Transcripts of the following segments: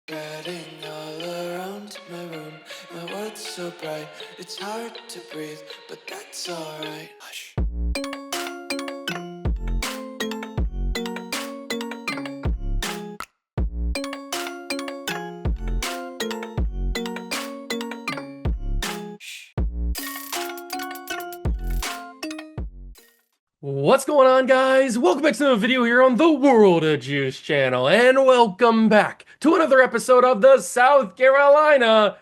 Spreading all around my room, my world's so bright, it's hard to breathe, but that's alright. Hush. What's going on, guys? Welcome back to another video here on the World of Juice channel, and welcome back to another episode of the South Carolina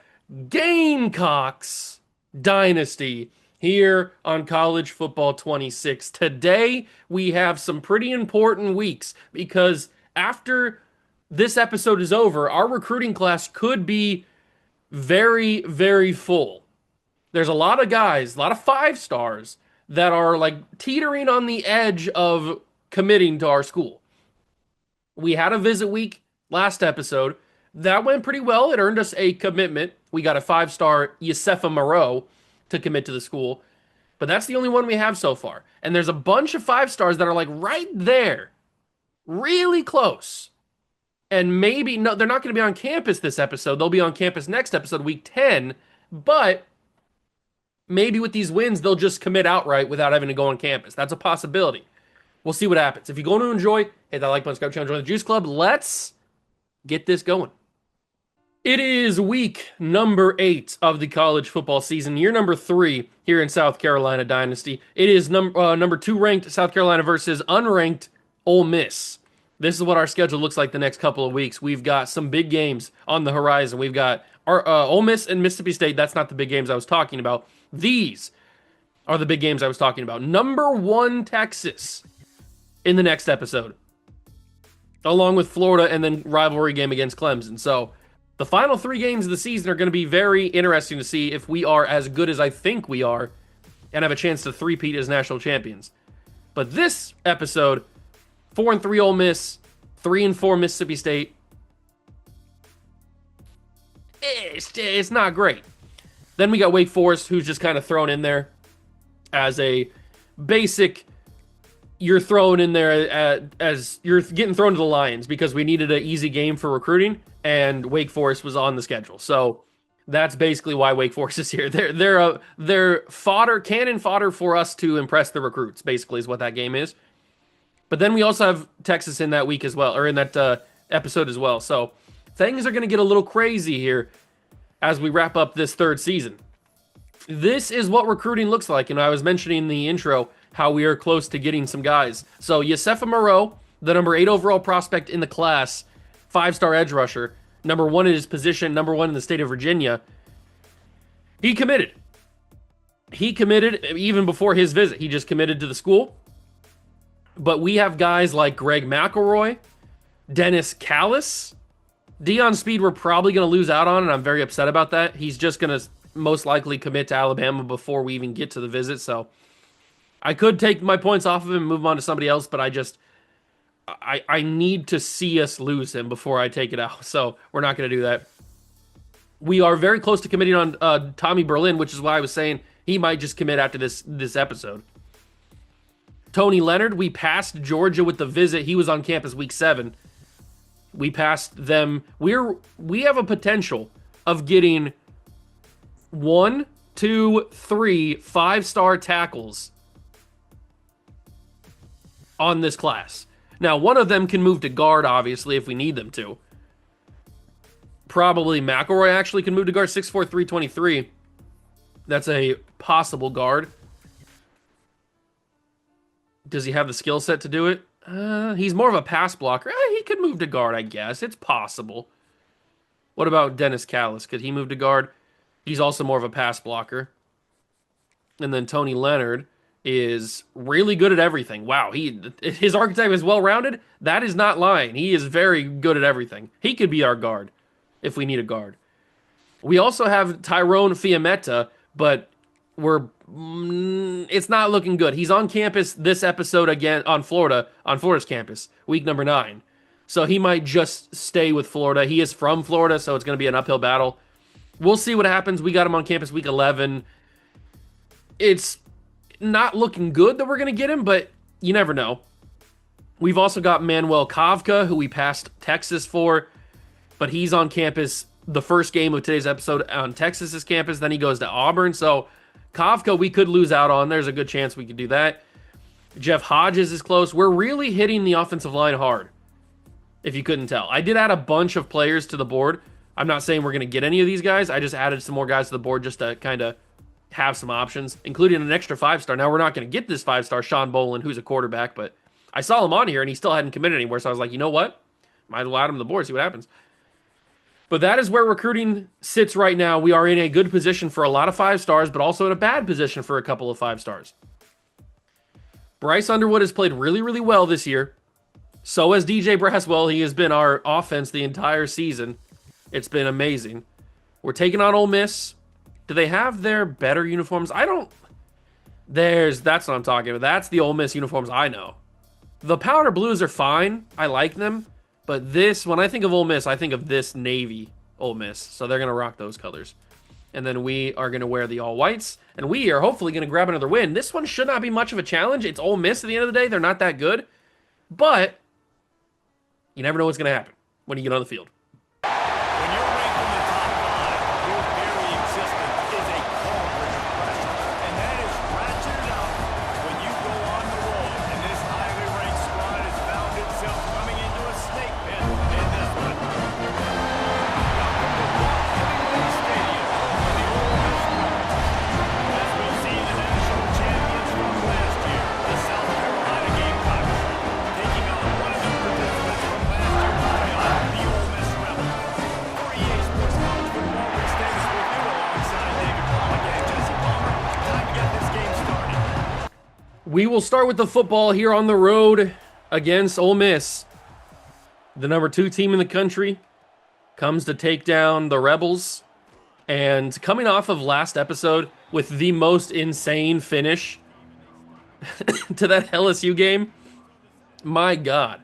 Gamecocks Dynasty here on College Football 26. Today, we have some pretty important weeks because after this episode is over, our recruiting class could be very, very full. There's a lot of guys, a lot of 5-stars that are like teetering on the edge of committing to our school. We had a visit week last episode. That went pretty well. It earned us a commitment. We got a 5-star Yosefa Moreau to commit to the school. But that's the only one we have so far. And there's a bunch of 5-stars that are like right there. Really close. And maybe, no, they're not going to be on campus this episode. They'll be on campus next episode, week 10. But maybe with these wins, they'll just commit outright without having to go on campus. That's a possibility. We'll see what happens. If you're going to enjoy, hit that like button, subscribe channel, join the Juice Club. Let's get this going. It is week number 8 of the college football season, year number 3 here in South Carolina Dynasty. It is number 2 ranked South Carolina versus unranked Ole Miss. This is what our schedule looks like the next couple of weeks. We've got some big games on the horizon. We've got our Ole Miss and Mississippi State. That's not the big games I was talking about. These are the big games I was talking about. Number 1, Texas in the next episode, along with Florida and then rivalry game against Clemson. So the final 3 games of the season are going to be very interesting to see if we are as good as I think we are and have a chance to three-peat as national champions. But this episode, 4-3 Ole Miss, 3-4 Mississippi State, it's not great. Then we got Wake Forest, who's just kind of thrown in there as a basic. You're thrown in there as you're getting thrown to the Lions because we needed an easy game for recruiting, and Wake Forest was on the schedule. So that's basically why Wake Forest is here. They're fodder, cannon fodder for us to impress the recruits. Basically, is what that game is. But then we also have Texas in that week as well, or in that episode as well. So things are going to get a little crazy here as we wrap up this 3rd season. This is what recruiting looks like. I was mentioning in the intro how we are close to getting some guys. So Yosefa Moreau, the number 8 overall prospect in the class, 5-star edge rusher, number 1 in his position, number 1 in the state of Virginia, he committed. He committed even before his visit. He just committed to the school. But we have guys like Greg McElroy, Dennis Callis, Deion Speed we're probably going to lose out on, and I'm very upset about that. He's just going to most likely commit to Alabama before we even get to the visit, so I could take my points off of him and move on to somebody else, but I need to see us lose him before I take it out, so we're not going to do that. We are very close to committing on Tommy Berlin, which is why I was saying he might just commit after this episode. Tony Leonard, we passed Georgia with the visit. He was on campus week 7. We passed them. We have a potential of getting 1, 2, 3 5-star tackles on this class. Now, one of them can move to guard, obviously, if we need them to. Probably McElroy actually can move to guard, 6'4", 323. That's a possible guard. Does he have the skill set to do it? He's more of a pass blocker. He could move to guard, I guess. It's possible. What about Dennis Callis? Could he move to guard? He's also more of a pass blocker. And then Tony Leonard is really good at everything. Wow, his archetype is well-rounded. That is not lying. He is very good at everything. He could be our guard if we need a guard. We also have Tyrone Fiametta, but it's not looking good. He's on campus this episode again on Florida's campus, week number 9. So he might just stay with Florida. He is from Florida, so it's going to be an uphill battle. We'll see what happens. We got him on campus week 11. It's not looking good that we're going to get him, but you never know. We've also got Manuel Kavka, who we passed Texas for. but he's on campus the first game of today's episode on Texas's campus. Then he goes to Auburn. So Kafka, we could lose out on. There's a good chance we could do that. Jeff Hodges is close. We're really hitting the offensive line hard, if you couldn't tell. I did add a bunch of players to the board. I'm not saying we're going to get any of these guys. I just added some more guys to the board just to kind of have some options, including an extra 5-star. Now, we're not going to get this 5-star, Sean Bolin, who's a quarterback, but I saw him on here, and he still hadn't committed anywhere, so I was like, you know what? Might as well add him to the board, see what happens. But that is where recruiting sits right now. We are in a good position for a lot of 5-stars, but also in a bad position for a couple of 5-stars. Bryce Underwood has played really, really well this year. So has DJ Braswell. He has been our offense the entire season. It's been amazing. We're taking on Ole Miss. Do they have their better uniforms? That's what I'm talking about. That's the Ole Miss uniforms I know. The powder blues are fine. I like them. But this, when I think of Ole Miss, I think of this navy Ole Miss. So they're going to rock those colors. And then we are going to wear the all whites. And we are hopefully going to grab another win. This one should not be much of a challenge. It's Ole Miss at the end of the day. They're not that good. But you never know what's going to happen when you get on the field. When you're ranked in the top five, your very existence is a cauldron of pressure. And that is ratcheted up when you go on the road. And this highly ranked squad has found itself coming into a snake pit in this one. Welcome to Walt Hemingway Stadium, home of the Ole Miss Rebels. As we'll see the national champions from last year, the South Carolina Gamecocks, taking on one of the participants from last year's playoff, the Ole Miss Rebels. For EA Sports College Football, Rick Stennis with you alongside David Ball and Jesse Palmer. Time to get this game started. We will start with the football here on the road against Ole Miss. The number 2 team in the country comes to take down the Rebels. And coming off of last episode with the most insane finish to that LSU game, my God.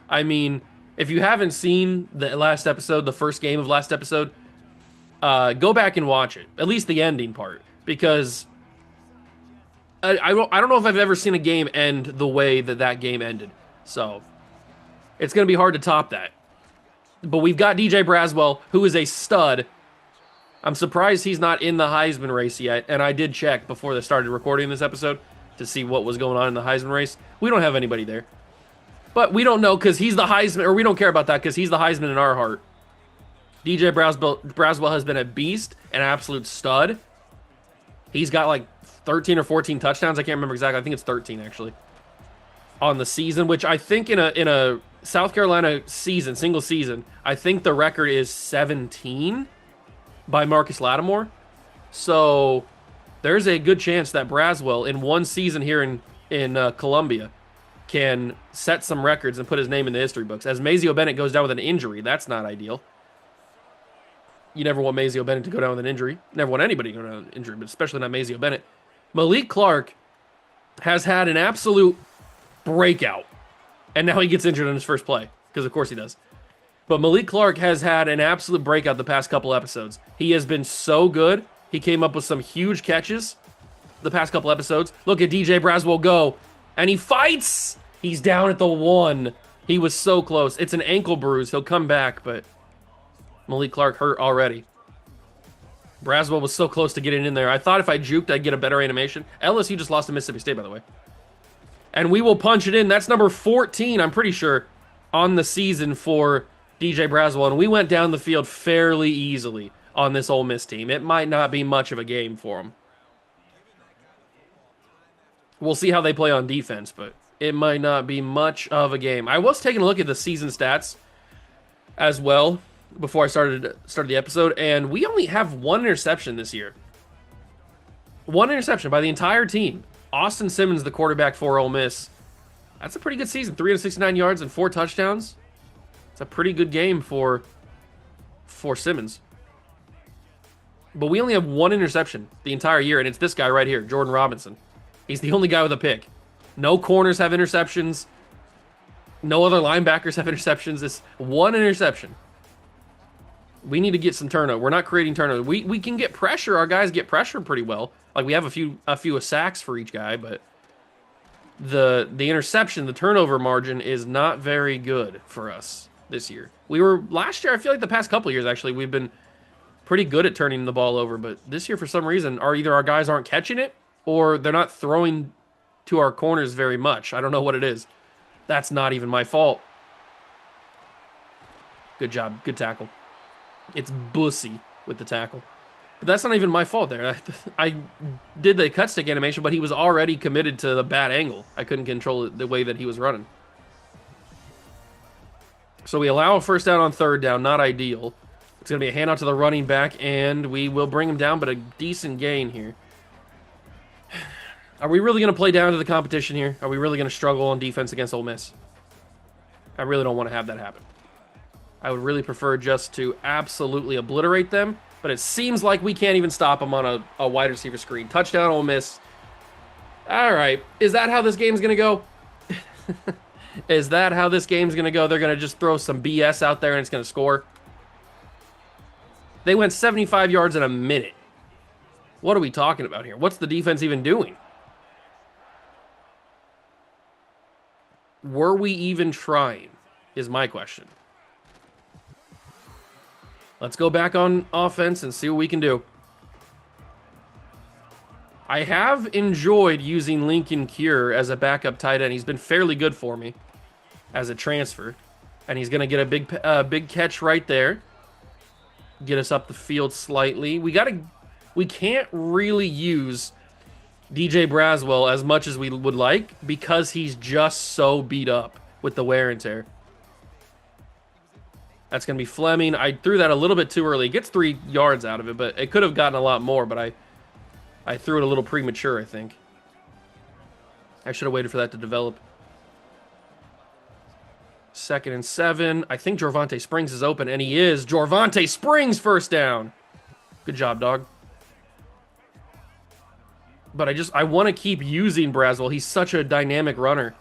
I mean, if you haven't seen the last episode, the first game of last episode, go back and watch it. At least the ending part. Because I don't know if I've ever seen a game end the way that game ended. So it's going to be hard to top that. But we've got DJ Braswell, who is a stud. I'm surprised he's not in the Heisman race yet. And I did check before they started recording this episode to see what was going on in the Heisman race. We don't have anybody there. But we don't know because he's the Heisman, or we don't care about that because he's the Heisman in our heart. DJ Braswell has been a beast, an absolute stud. He's got like 13 or 14 touchdowns. I can't remember exactly. I think it's 13 actually on the season, which I think in a South Carolina season, single season, I think the record is 17 by Marcus Lattimore. So there's a good chance that Braswell in one season here in Columbia can set some records and put his name in the history books. As Mazio Bennett goes down with an injury, that's not ideal. You never want Mazio Bennett to go down with an injury. Never want anybody to go down with an injury, but especially not Mazio Bennett. Malik Clark has had an absolute breakout. And now he gets injured on his first play, because of course he does. But Malik Clark has had an absolute breakout the past couple episodes. He has been so good. He came up with some huge catches the past couple episodes. Look at DJ Braswell go. And he fights. He's down at the 1. He was so close. It's an ankle bruise. He'll come back, but Malik Clark hurt already. Braswell was so close to getting in there. I thought if I juked, I'd get a better animation. LSU just lost to Mississippi State, by the way. And we will punch it in. That's number 14, I'm pretty sure, on the season for DJ Braswell. And we went down the field fairly easily on this Ole Miss team. It might not be much of a game for them. We'll see how they play on defense, but it might not be much of a game. I was taking a look at the season stats as well before I started the episode, and we only have 1 interception this year. 1 interception by the entire team. Austin Simmons, the quarterback for Ole Miss. That's a pretty good season. 369 yards and 4 touchdowns. It's a pretty good game for Simmons. But we only have 1 interception the entire year, and it's this guy right here, Jordan Robinson. He's the only guy with a pick. No corners have interceptions. No other linebackers have interceptions. It's 1 interception. We need to get some turnover. We're not creating turnover. We can get pressure. Our guys get pressure pretty well. Like we have a few sacks for each guy, but the interception, the turnover margin is not very good for us. this year. We were last year, I feel like the past couple of years, actually, we've been pretty good at turning the ball over. But this year, for some reason, either our guys aren't catching it or they're not throwing to our corners very much. I don't know what it is. That's not even my fault. Good job. Good tackle. It's Bussy with the tackle. But that's not even my fault there. I did the cut stick animation, but he was already committed to the bad angle. I couldn't control it the way that he was running. So we allow a first down on third down. Not ideal. It's going to be a handout to the running back, and we will bring him down, but a decent gain here. Are we really going to play down to the competition here? Are we really going to struggle on defense against Ole Miss? I really don't want to have that happen. I would really prefer just to absolutely obliterate them, but it seems like we can't even stop them on a wide receiver screen. Touchdown, Ole Miss. All right. Is that how this game's going to go? Is that how this game's going to go? They're going to just throw some BS out there and it's going to score? They went 75 yards in a minute. What are we talking about here? What's the defense even doing? Were we even trying, is my question. Let's go back on offense and see what we can do. I have enjoyed using Lincoln Cure as a backup tight end. He's been fairly good for me as a transfer. And he's going to get a big catch right there. Get us up the field slightly. We can't really use DJ Braswell as much as we would like because he's just so beat up with the wear and tear. That's going to be Fleming. I threw that a little bit too early. It gets 3 yards out of it, but it could have gotten a lot more, but I threw it a little premature, I think. I should have waited for that to develop. 2nd and 7. I think Jorvonte Springs is open, and he is. Jorvonte Springs, first down. Good job, dog. But I want to keep using Braswell. He's such a dynamic runner.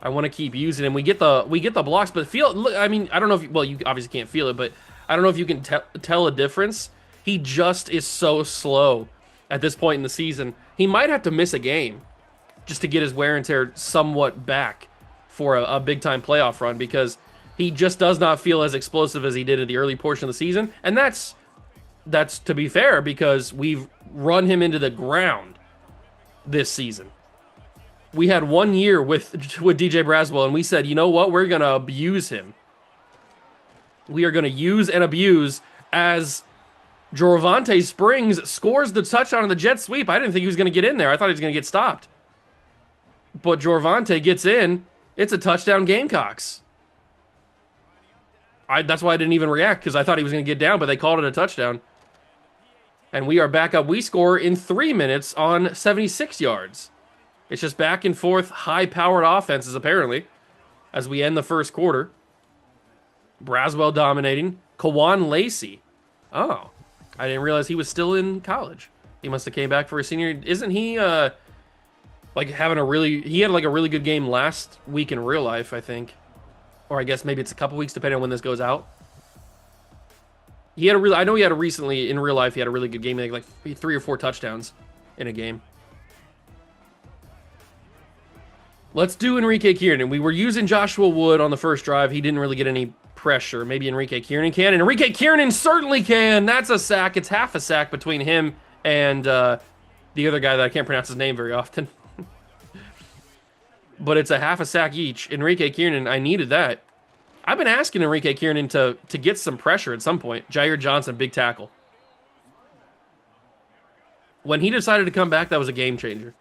I want to keep using him. We get the blocks, but look, I mean, I don't know if you obviously can't feel it, but I don't know if you can tell a difference. He just is so slow at this point in the season. He might have to miss a game just to get his wear and tear somewhat back for a big-time playoff run because he just does not feel as explosive as he did in the early portion of the season. And that's to be fair because we've run him into the ground this season. We had 1 year with DJ Braswell, and we said, you know what? We're going to abuse him. We are going to use and abuse as Jorvonte Springs scores the touchdown on the jet sweep. I didn't think he was going to get in there. I thought he was going to get stopped. But Jorvonte gets in. It's a touchdown, Gamecocks. That's why I didn't even react, because I thought he was going to get down, but they called it a touchdown. And we are back up. We score in 3 minutes on 76 yards. It's just back and forth, high-powered offenses, apparently, as we end the first quarter. Braswell dominating. Kawan Lacey. Oh, I didn't realize he was still in college. He must have came back for a senior. Isn't he, like, having he had, like, a really good game last week in real life, I think. Or I guess maybe it's a couple weeks, depending on when this goes out. I know he had recently, in real life, he had a really good game, like 3 or 4 touchdowns in a game. Let's do Enrique Kiernan. We were using Joshua Wood on the first drive. He didn't really get any pressure. Maybe Enrique Kiernan can. And Enrique Kiernan certainly can. That's a sack. It's half a sack between him and the other guy that I can't pronounce his name very often. But it's a half a sack each. Enrique Kiernan, I needed that. I've been asking Enrique Kiernan to get some pressure at some point. Jair Johnson, big tackle. When he decided to come back, that was a game changer.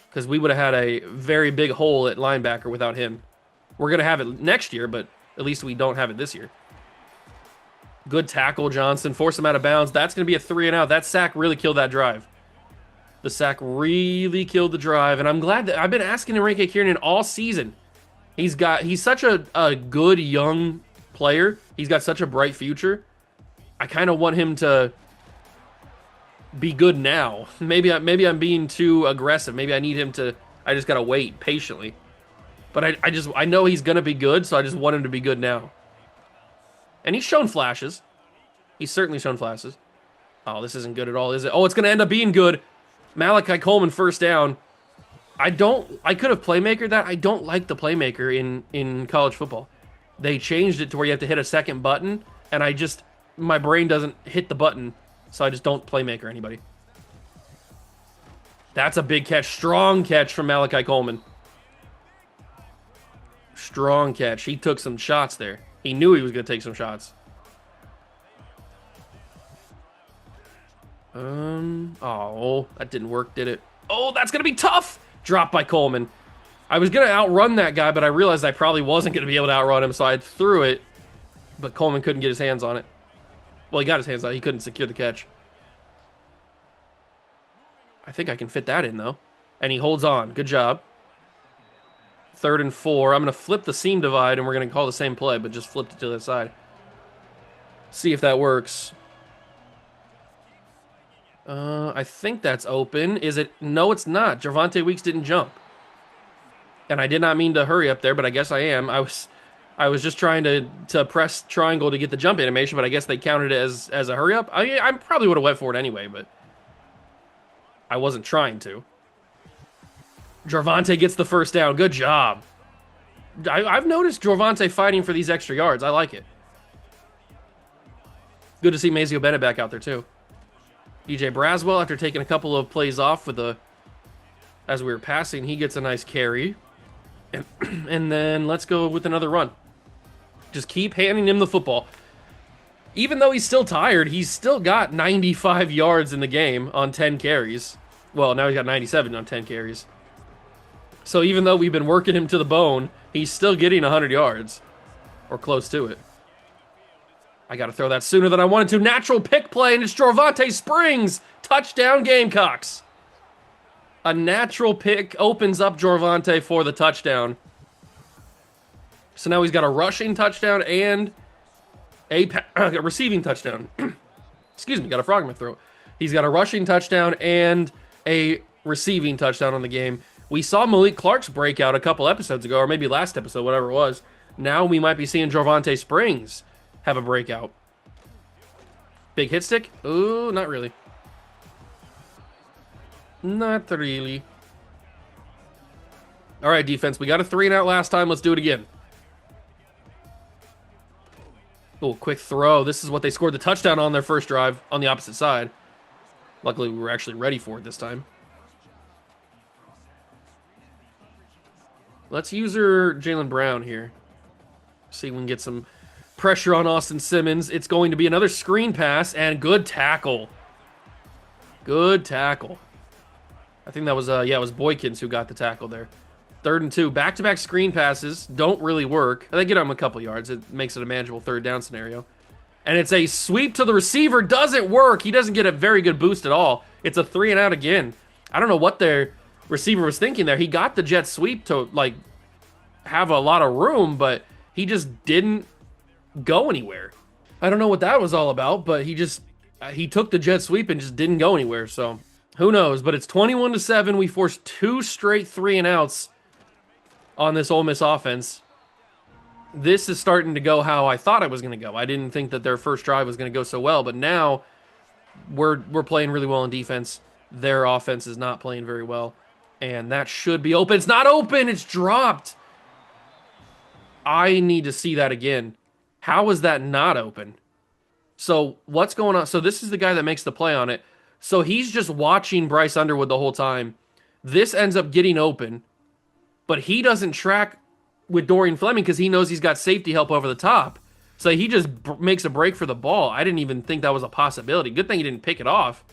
Because we would have had a very big hole at linebacker without him. We're going to have it next year, but at least we don't have it this year. Good tackle, Johnson. Force him out of bounds. That's going to be a 3 and out. That sack really killed that drive. The sack really killed the drive. And I'm glad that I've been asking Enrique Kiernan all season. He's such a good young player. He's got such a bright future. I kind of want him to be good now. Maybe I'm being too aggressive. Maybe I need him to. I just gotta wait patiently. But I know he's gonna be good, so I just want him to be good now. And he's shown flashes. He's certainly shown flashes. Oh, this isn't good at all, is it? Oh, it's gonna end up being good. Malachi Coleman first down. I could have playmakered that. I don't like the playmaker in college football. they changed it to where you have to hit a second button, and my brain doesn't hit the button, so I just don't playmaker anybody. That's a big catch. Strong catch from Malachi Coleman. Strong catch. He took some shots there. He knew he was going to take some shots. Oh, that didn't work, did it? Oh, that's going to be tough. Dropped by Coleman. I was going to outrun that guy, but I realized I probably wasn't going to be able to outrun him, so I threw it, but Coleman couldn't get his hands on it. Well, he got his hands on it. He couldn't secure the catch. I think I can fit that in, though. And he holds on. Good job. 3rd and 4. I'm going to flip the seam divide, and we're going to call the same play, but just flip it to the other side. See if that works. I think that's open. Is it? No, it's not. Javonte Weeks didn't jump. And I did not mean to hurry up there, but I guess I am. I was just trying to press triangle to get the jump animation, but I guess they counted it as a hurry up. I probably would have went for it anyway, but I wasn't trying to. Javonte gets the first down. Good job. I've noticed Javonte fighting for these extra yards. I like it. Good to see Mazio Bennett back out there, too. DJ Braswell, after taking a couple of plays off as we were passing, he gets a nice carry. And then let's go with another run. Just keep handing him the football. Even though he's still tired, he's still got 95 yards in the game on 10 carries. Well, now he's got 97 on 10 carries. So even though we've been working him to the bone, he's still getting 100 yards. Or close to it. I got to throw that sooner than I wanted to. Natural pick play, and it's Javonte Springs. Touchdown, Gamecocks. A natural pick opens up Javonte for the touchdown. So now he's got a rushing touchdown and a receiving touchdown. Excuse me, got a frog in my throat. He's got a rushing touchdown and a receiving touchdown on the game. We saw Malik Clark's breakout a couple episodes ago, or maybe last episode, whatever it was. Now we might be seeing Javonte Springs have a breakout. Big hit stick? Ooh, not really. Not really. All right, defense. We got a 3-and-out last time. Let's do it again. Oh, quick throw. This is what they scored the touchdown on their first drive on the opposite side. Luckily, we were actually ready for it this time. Let's use her Jaylen Brown here. See if we can get some pressure on Austin Simmons. It's going to be another screen pass and good tackle. Good tackle. I think that was, it was Boykins who got the tackle there. 3rd and 2. Back-to-back screen passes don't really work. They get them a couple yards. It makes it a manageable 3rd down scenario. And it's a sweep to the receiver. Doesn't work. He doesn't get a very good boost at all. It's a 3-and-out again. I don't know what their receiver was thinking there. He got the jet sweep to, have a lot of room, but he just didn't go anywhere. I don't know what that was all about, but he took the jet sweep and just didn't go anywhere, so who knows? But it's 21-7. We forced 2 straight 3-and-outs on this Ole Miss offense. This is starting to go how I thought it was going to go. I didn't think that their first drive was going to go so well, but now we're playing really well on defense. Their offense is not playing very well, and that should be open. It's not open. It's dropped. I need to see that again. How is that not open? So what's going on? So this is the guy that makes the play on it. So he's just watching Bryce Underwood the whole time. This ends up getting open, but he doesn't track with Dorian Fleming because he knows he's got safety help over the top. So he just makes a break for the ball. I didn't even think that was a possibility. Good thing he didn't pick it off.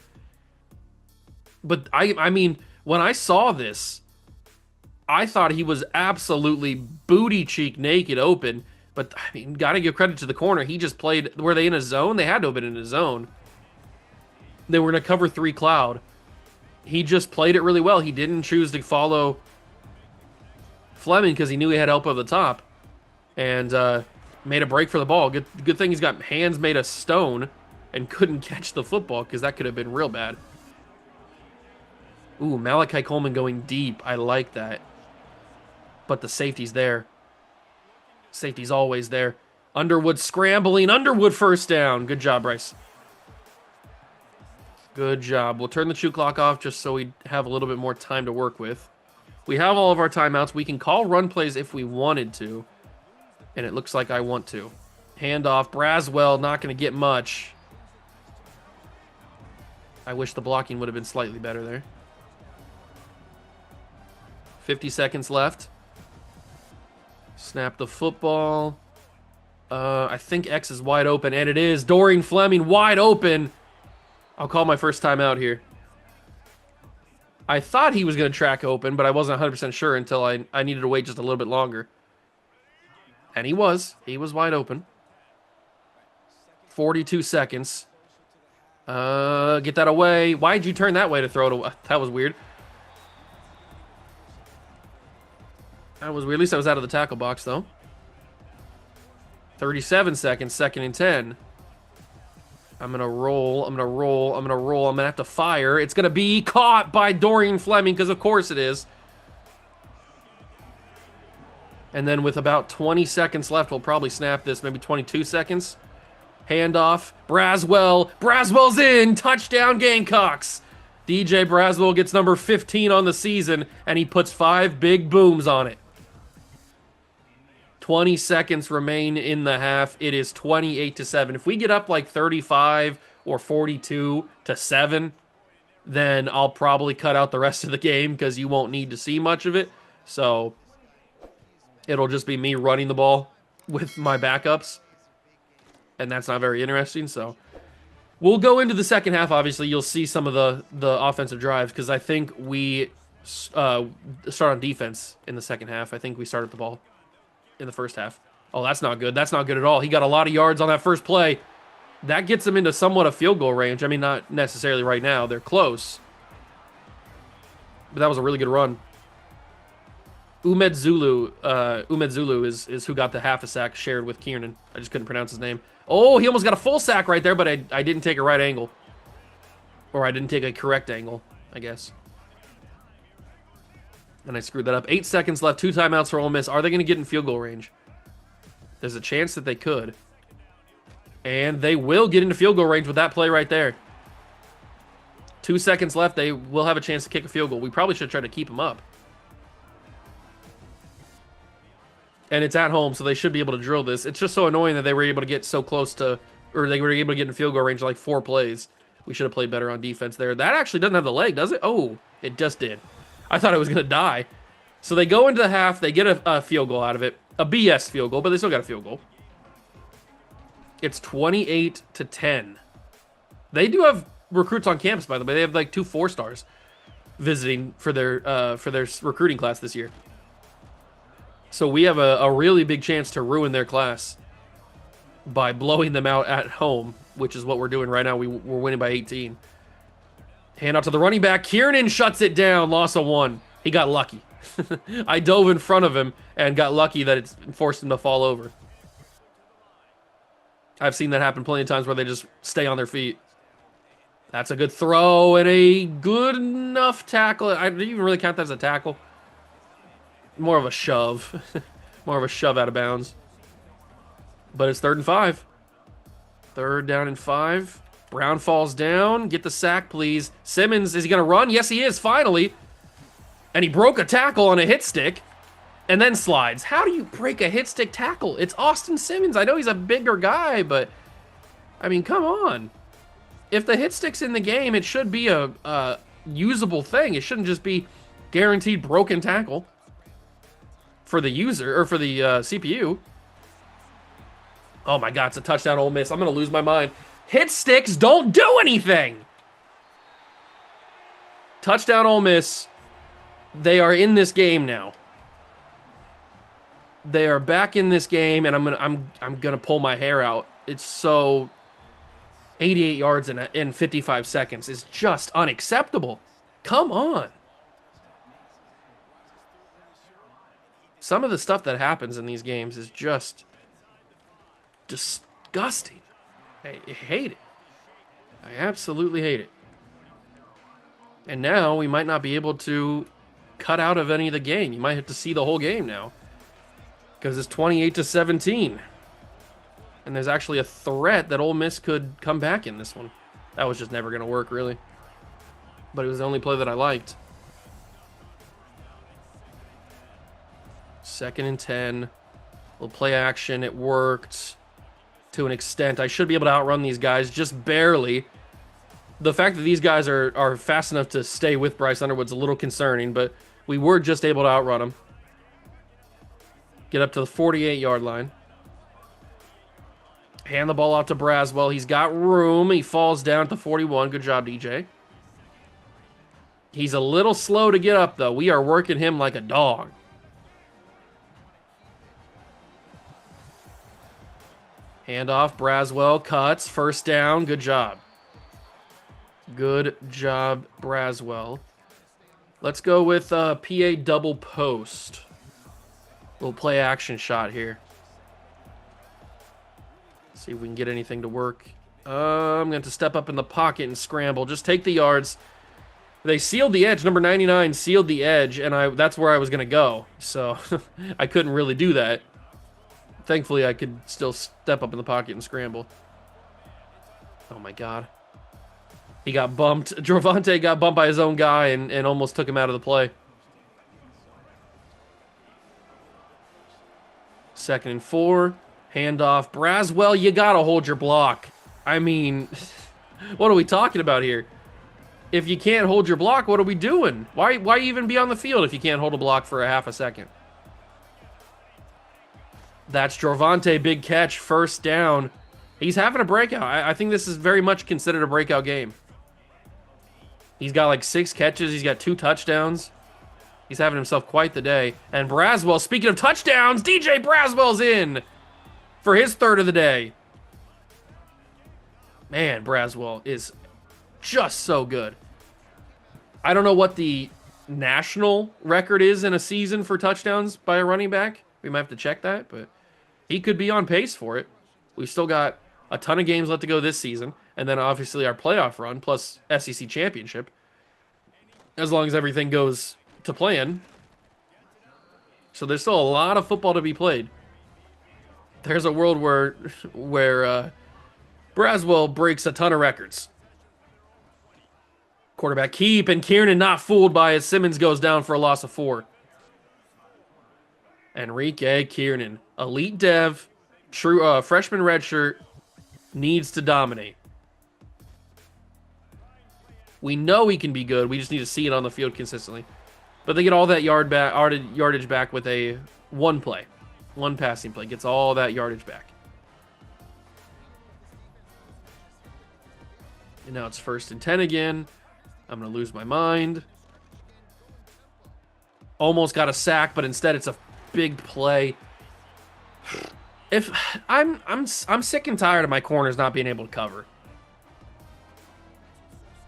But I mean, when I saw this, I thought he was absolutely booty cheek naked open. But I mean, gotta give credit to the corner. He just played. Were they in a zone? They had to have been in a zone. They were in a cover 3 cloud. He just played it really well. He didn't choose to follow Fleming because he knew he had help over the top, and made a break for the ball. Good thing he's got hands made of stone and couldn't catch the football because that could have been real bad. Ooh, Malachi Coleman going deep. I like that. But the safety's there. Safety's always there. Underwood scrambling. Underwood first down. Good job, Bryce. Good job. We'll turn the shoot clock off just so we have a little bit more time to work with. We have all of our timeouts. We can call run plays if we wanted to. And it looks like I want to. Handoff. Braswell not going to get much. I wish the blocking would have been slightly better there. 50 seconds left. Snap the football. I think X is wide open, and it is. Dorian Fleming wide open. I'll call my first time out here. I thought he was going to track open, but I wasn't 100% sure until I needed to wait just a little bit longer. And he was. He was wide open. 42 seconds. Get that away. Why'd you turn that way to throw it away? That was weird. That was weird. At least I was out of the tackle box, though. 37 seconds, 2nd and 10. I'm going to roll. I'm going to roll. I'm going to roll. I'm going to have to fire. It's going to be caught by Dorian Fleming, because of course it is. And then with about 20 seconds left, we'll probably snap this. Maybe 22 seconds. Handoff. Braswell. Braswell's in. Touchdown, Gamecocks. DJ Braswell gets number 15 on the season, and he puts 5 big booms on it. 20 seconds remain in the half. It is 28-7. If we get up like 35 or 42-7, then I'll probably cut out the rest of the game because you won't need to see much of it. So it'll just be me running the ball with my backups. And that's not very interesting. So we'll go into the second half. Obviously, you'll see some of the offensive drives because I think we start on defense in the second half. I think we started the ball in the first half. Oh, that's not good. That's not good at all. He got a lot of yards on that first play. That gets him into somewhat of field goal range. I mean, not necessarily right now. They're close. But that was a really good run. Umed Zulu is who got the half a sack shared with Kiernan. I just couldn't pronounce his name. Oh, he almost got a full sack right there, but I didn't take a right angle. Or I didn't take a correct angle, I guess. And I screwed that up. 8 seconds left. 2 timeouts for Ole Miss. Are they going to get in field goal range? There's a chance that they could. And they will get into field goal range with that play right there. 2 seconds left. They will have a chance to kick a field goal. We probably should try to keep them up. And it's at home, so they should be able to drill this. It's just so annoying that they were able to get so close to, or they were able to get in field goal range like 4 plays. We should have played better on defense there. That actually doesn't have the leg, does it? Oh, it just did. I thought I was going to die. So they go into the half. They get a field goal out of it. A BS field goal, but they still got a field goal. It's 28-10. They do have recruits on campus, by the way. They have like 2 4-stars visiting for their recruiting class this year. So we have a really big chance to ruin their class by blowing them out at home, which is what we're doing right now. We're winning by 18. Hand out to the running back. Kiernan shuts it down. Loss of 1. He got lucky. I dove in front of him and got lucky that it forced him to fall over. I've seen that happen plenty of times where they just stay on their feet. That's a good throw and a good enough tackle. I didn't even really count that as a tackle. More of a shove. More of a shove out of bounds. But it's 3rd and 5. 3rd down and 5. Brown falls down. Get the sack, please. Simmons, is he going to run? Yes, he is, finally. And he broke a tackle on a hit stick and then slides. How do you break a hit stick tackle? It's Austin Simmons. I know he's a bigger guy, but, I mean, come on. If the hit stick's in the game, it should be a usable thing. It shouldn't just be guaranteed broken tackle for the user, or for the CPU. Oh, my God, it's a touchdown, Ole Miss. I'm going to lose my mind. Hit sticks don't do anything. Touchdown, Ole Miss. They are in this game now. They are back in this game, and I'm gonna pull my hair out. It's so 88 yards in 55 seconds is just unacceptable. Come on. Some of the stuff that happens in these games is just disgusting. I hate it. I absolutely hate it. And now we might not be able to cut out of any of the game. You might have to see the whole game now, because it's 28-17. And there's actually a threat that Ole Miss could come back in this one. That was just never going to work, really. But it was the only play that I liked. 2nd and 10. Little play action. It worked to an extent. I should be able to outrun these guys, just barely. The fact that these guys are fast enough to stay with Bryce Underwood's a little concerning, but we were just able to outrun him. Get up to the 48-yard line. Hand the ball out to Braswell. He's got room. He falls down at the 41. Good job, DJ. He's a little slow to get up, though. We are working him like a dog. Handoff. Braswell cuts. First down. Good job. Good job, Braswell. Let's go with PA double post. Little play action shot here. See if we can get anything to work. I'm going to step up in the pocket and scramble. Just take the yards. They sealed the edge. Number 99 sealed the edge, and that's where I was going to go. So I couldn't really do that. Thankfully, I could still step up in the pocket and scramble. Oh, my God. He got bumped. Jorvonte got bumped by his own guy and almost took him out of the play. 2nd and 4. Handoff. Braswell, you got to hold your block. I mean, what are we talking about here? If you can't hold your block, what are we doing? Why even be on the field if you can't hold a block for a half a second? That's Jorvonte, big catch, first down. He's having a breakout. I think this is very much considered a breakout game. He's got like 6 catches. He's got 2 touchdowns. He's having himself quite the day. And Braswell, speaking of touchdowns, DJ Braswell's in for his 3rd of the day. Man, Braswell is just so good. I don't know what the national record is in a season for touchdowns by a running back. We might have to check that, but he could be on pace for it. We've still got a ton of games left to go this season, and then obviously our playoff run plus SEC championship. As long as everything goes to plan. So there's still a lot of football to be played. There's a world where Braswell breaks a ton of records. Quarterback keep, and Kiernan not fooled by it. Simmons goes down for a loss of 4. Enrique Kiernan, elite dev, true freshman redshirt, needs to dominate. We know he can be good. We just need to see it on the field consistently. But they get all that yardage back with a one passing play. Gets all that yardage back. And now it's 1st and 10 again. I'm going to lose my mind. Almost got a sack, but instead it's a big play. If I'm sick and tired of my corners not being able to cover.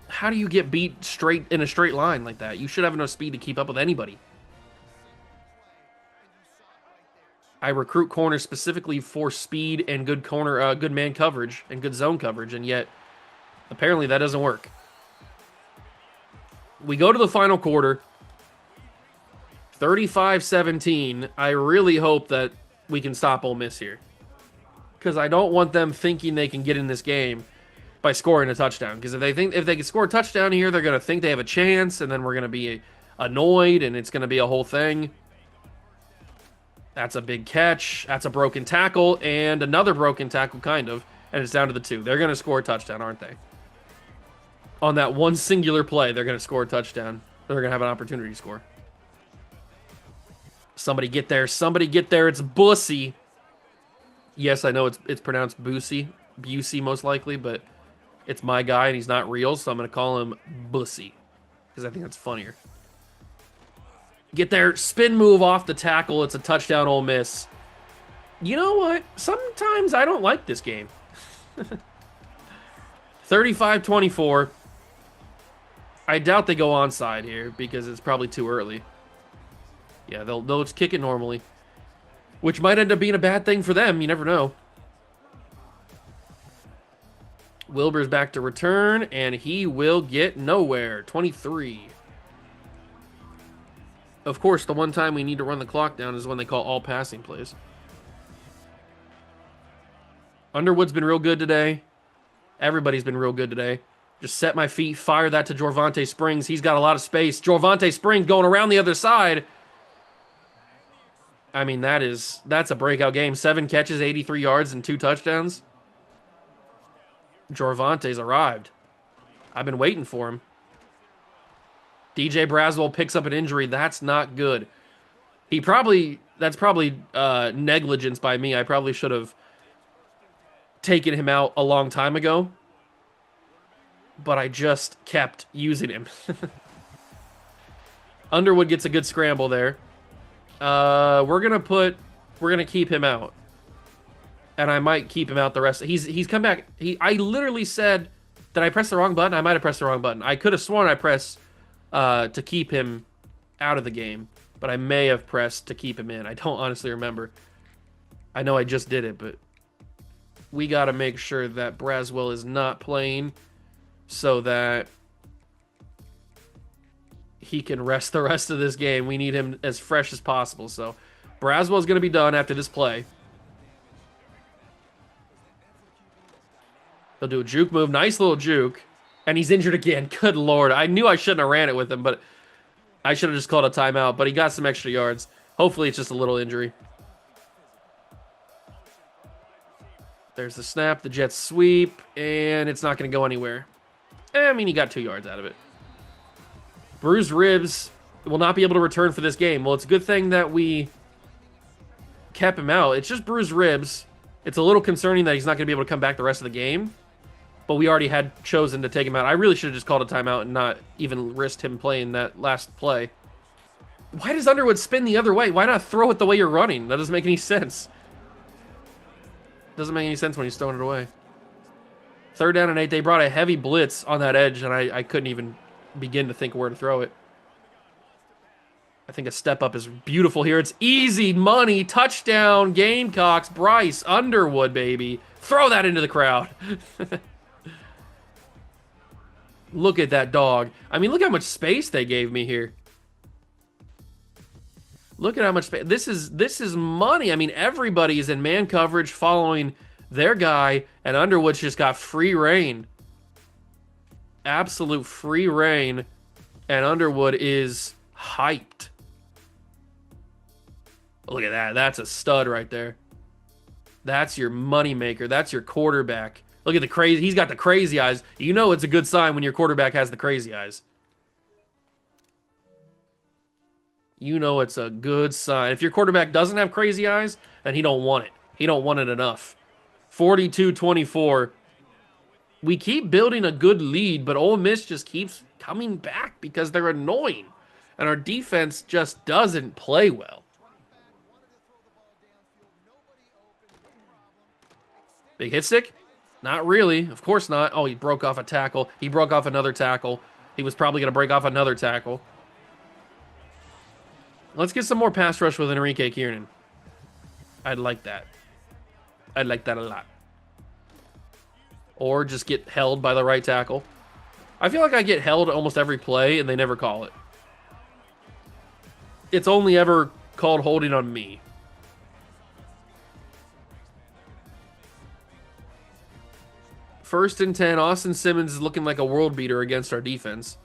How do you get beat in a straight line like that? You should have enough speed to keep up with anybody. I recruit corners specifically for speed and good man coverage and good zone coverage, and yet apparently that doesn't work. We go to the final quarter. 35-17. I really hope that we can stop Ole Miss here, because I don't want them thinking they can get in this game by scoring a touchdown. Because if they can score a touchdown here, they're going to think they have a chance, and then we're going to be annoyed, and it's going to be a whole thing. That's a big catch. That's a broken tackle, and another broken tackle, kind of, and it's down to the 2. They're going to score a touchdown, aren't they? On that one singular play, they're going to score a touchdown. They're going to have an opportunity to score. Somebody get there. Somebody get there. It's Bussy. Yes, I know it's pronounced Busey. Busey, most likely, but it's my guy, and he's not real, so I'm going to call him Bussy, because I think that's funnier. Get there. Spin move off the tackle. It's a touchdown, Ole Miss. You know what? Sometimes I don't like this game. 35-24. I doubt they go onside here because it's probably too early. Yeah, they'll just kick it normally, which might end up being a bad thing for them. You never know. Wilbur's back to return, and he will get nowhere. 23. Of course, the one time we need to run the clock down is when they call all passing plays. Underwood's been real good today. Everybody's been real good today. Just set my feet, fire that to Jorvonte Springs. He's got a lot of space. Jorvonte Springs going around the other side. I mean, that's a breakout game. 7 catches, 83 yards, and 2 touchdowns. Jorvante's arrived. I've been waiting for him. DJ Braswell picks up an injury. That's not good. That's probably negligence by me. I probably should have taken him out a long time ago. But I just kept using him. Underwood gets a good scramble there. We're gonna keep him out. And I might keep him out the rest. He's come back. I literally said that I pressed the wrong button. I might have pressed the wrong button. I could have sworn I pressed to keep him out of the game, but I may have pressed to keep him in. I don't honestly remember. I know I just did it, but we got to make sure that Braswell is not playing so that he can rest the rest of this game. We need him as fresh as possible. So Braswell's going to be done after this play. He'll do a juke move. Nice little juke. And he's injured again. Good Lord. I knew I shouldn't have ran it with him, but I should have just called a timeout. But he got some extra yards. Hopefully it's just a little injury. There's the snap. The Jets sweep. And it's not going to go anywhere. I mean, he got 2 yards out of it. Bruised ribs will not be able to return for this game. Well, it's a good thing that we kept him out. It's just bruised ribs. It's a little concerning that he's not going to be able to come back the rest of the game. But we already had chosen to take him out. I really should have just called a timeout and not even risked him playing that last play. Why does Underwood spin the other way? Why not throw it the way you're running? That doesn't make any sense. Doesn't make any sense when he's throwing it away. 3rd down and 8. They brought a heavy blitz on that edge, and I couldn't even begin to think where to throw it. I think a step up is beautiful here. It's easy money. Touchdown, Gamecocks. Bryce Underwood, baby. Throw that into the crowd. Look at that dog. I mean, look how much space they gave me here. Look at how much space. This is money. I mean, everybody is in man coverage following their guy, and Underwood's just got free reign. Absolute free reign, and Underwood is hyped. Look at that. That's a stud right there. That's your money maker. That's your quarterback. Look at the crazy. He's got the crazy eyes. You know it's a good sign when your quarterback has the crazy eyes. You know it's a good sign. If your quarterback doesn't have crazy eyes, then he don't want it. He don't want it enough. 42-24. We keep building a good lead, but Ole Miss just keeps coming back because they're annoying. And our defense just doesn't play well. Big hit stick? Not really. Of course not. Oh, he broke off a tackle. He broke off another tackle. He was probably going to break off another tackle. Let's get some more pass rush with Enrique Kiernan. I'd like that. I'd like that a lot. Or just get held by the right tackle. I feel like I get held almost every play and they never call it. It's only ever called holding on me. First and 10. Austin Simmons is looking like a world beater against our defense.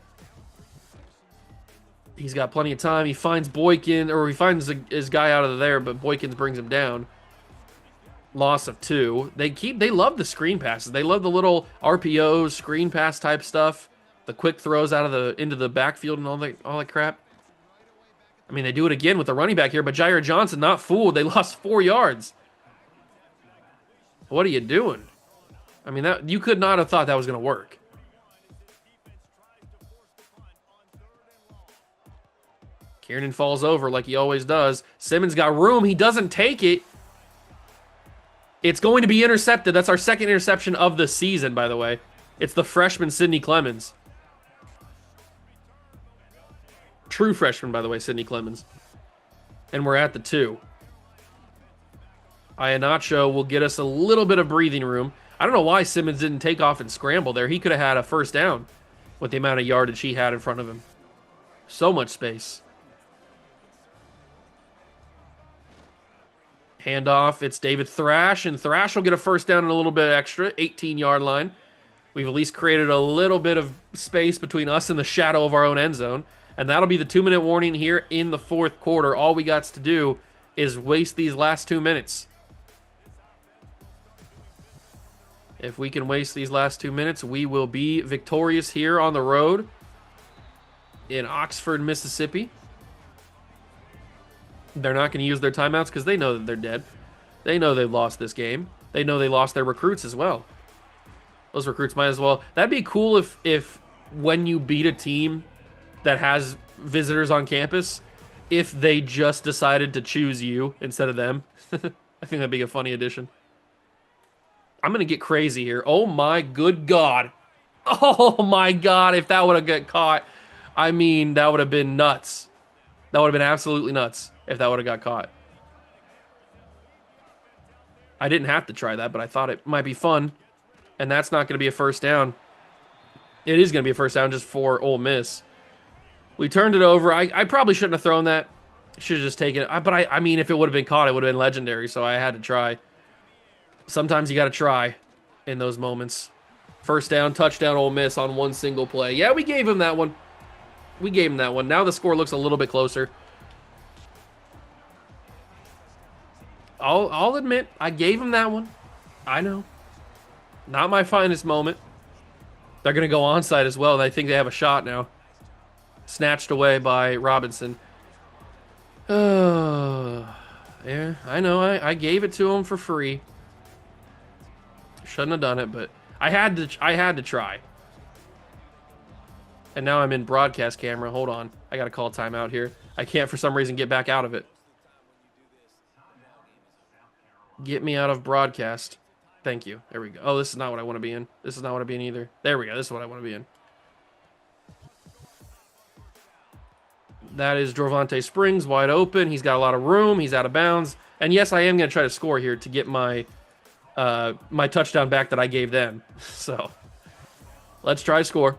He's got plenty of time. He finds Boykin, or he finds his guy out of there, but Boykins brings him down. Loss of 2. They love the screen passes. They love the little RPOs, screen pass type stuff. The quick throws out of into the backfield and all that crap. I mean, they do it again with the running back here, but Jair Johnson not fooled. They lost 4 yards. What are you doing? I mean, that you could not have thought that was going to work. Kiernan falls over like he always does. Simmons got room. He doesn't take it. It's going to be intercepted. That's our second interception of the season, by the way. It's the freshman, Sidney Clemens. True freshman, by the way, Sidney Clemens. And we're at the 2. Iheanacho will get us a little bit of breathing room. I don't know why Simmons didn't take off and scramble there. He could have had a first down with the amount of yardage he had in front of him. So much space. Handoff, it's David Thrash, and Thrash will get a first down and a little bit extra, 18-yard line. We've at least created a little bit of space between us and the shadow of our own end zone, and that'll be the 2-minute warning here in the 4th quarter. All we got to do is waste these last 2 minutes. If we can waste these last 2 minutes, we will be victorious here on the road in Oxford, Mississippi. They're not going to use their timeouts because they know that they're dead. They know they've lost this game. They know they lost their recruits as well. Those recruits might as well. That'd be cool if when you beat a team that has visitors on campus, if they just decided to choose you instead of them. I think that'd be a funny addition. I'm going to get crazy here. Oh my good God. Oh my God, if that would have got caught. I mean, that would have been nuts. That would have been absolutely nuts if that would have got caught. I didn't have to try that, but I thought it might be fun. And that's not going to be a first down. It is going to be a first down just for Ole Miss. We turned it over. I probably shouldn't have thrown that. Should have just taken it. But I mean, if it would have been caught, it would have been legendary, so I had to try. Sometimes you got to try in those moments. First down, touchdown, Ole Miss on one single play. Yeah, we gave him that one. We gave him that one. Now the score looks a little bit closer. I'll admit, I gave him that one. I know. Not my finest moment. They're going to go onside as well. I think they have a shot now. Snatched away by Robinson. Yeah, I know. I gave it to him for free. Shouldn't have done it, but I had to try. And now I'm in broadcast camera. Hold on. I got to call timeout here. I can't for some reason get back out of it. Get me out of broadcast. Thank you. There we go. Oh, this is not what I want to be in. This is not what I want to be in either. There we go. This is what I want to be in. That is Jorvonte Springs wide open. He's got a lot of room. He's out of bounds. And yes, I am going to try to score here to get my my touchdown back that I gave them. So let's try score.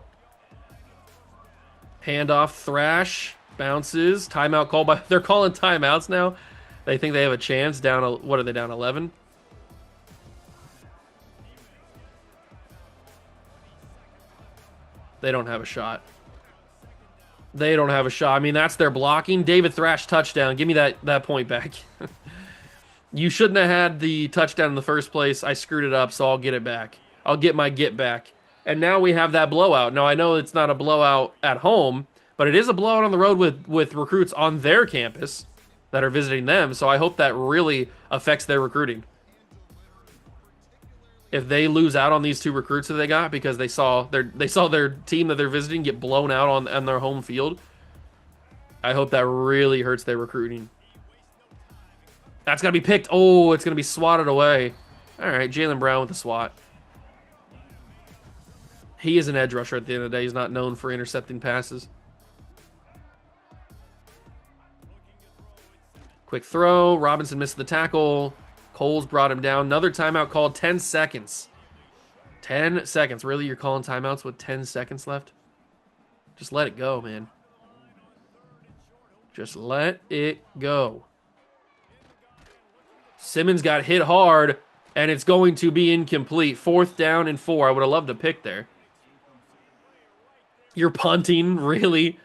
Handoff, Thrash, bounces, timeout call by. They're calling timeouts now. They think they have a chance. Down. What are they down? 11. They don't have a shot. They don't have a shot. I mean, that's their blocking. David Thrash touchdown. Give me that point back. You shouldn't have had the touchdown in the first place. I screwed it up, so I'll get it back. I'll get my get back. And now we have that blowout. Now, I know it's not a blowout at home, but it is a blowout on the road with recruits on their campus that are visiting them, so I hope that really affects their recruiting. If they lose out on these two recruits that they got because they saw their team that they're visiting get blown out on their home field, I hope that really hurts their recruiting. That's got to be picked. Oh, it's going to be swatted away. All right, Jaylen Brown with the swat. He is an edge rusher at the end of the day. He's not known for intercepting passes. Quick throw. Robinson missed the tackle. Coles brought him down. Another timeout called. 10 seconds. 10 seconds. Really, you're calling timeouts with 10 seconds left? Just let it go, man. Just let it go. Simmons got hit hard, and it's going to be incomplete. 4th down and 4. I would have loved a pick there. You're punting, really?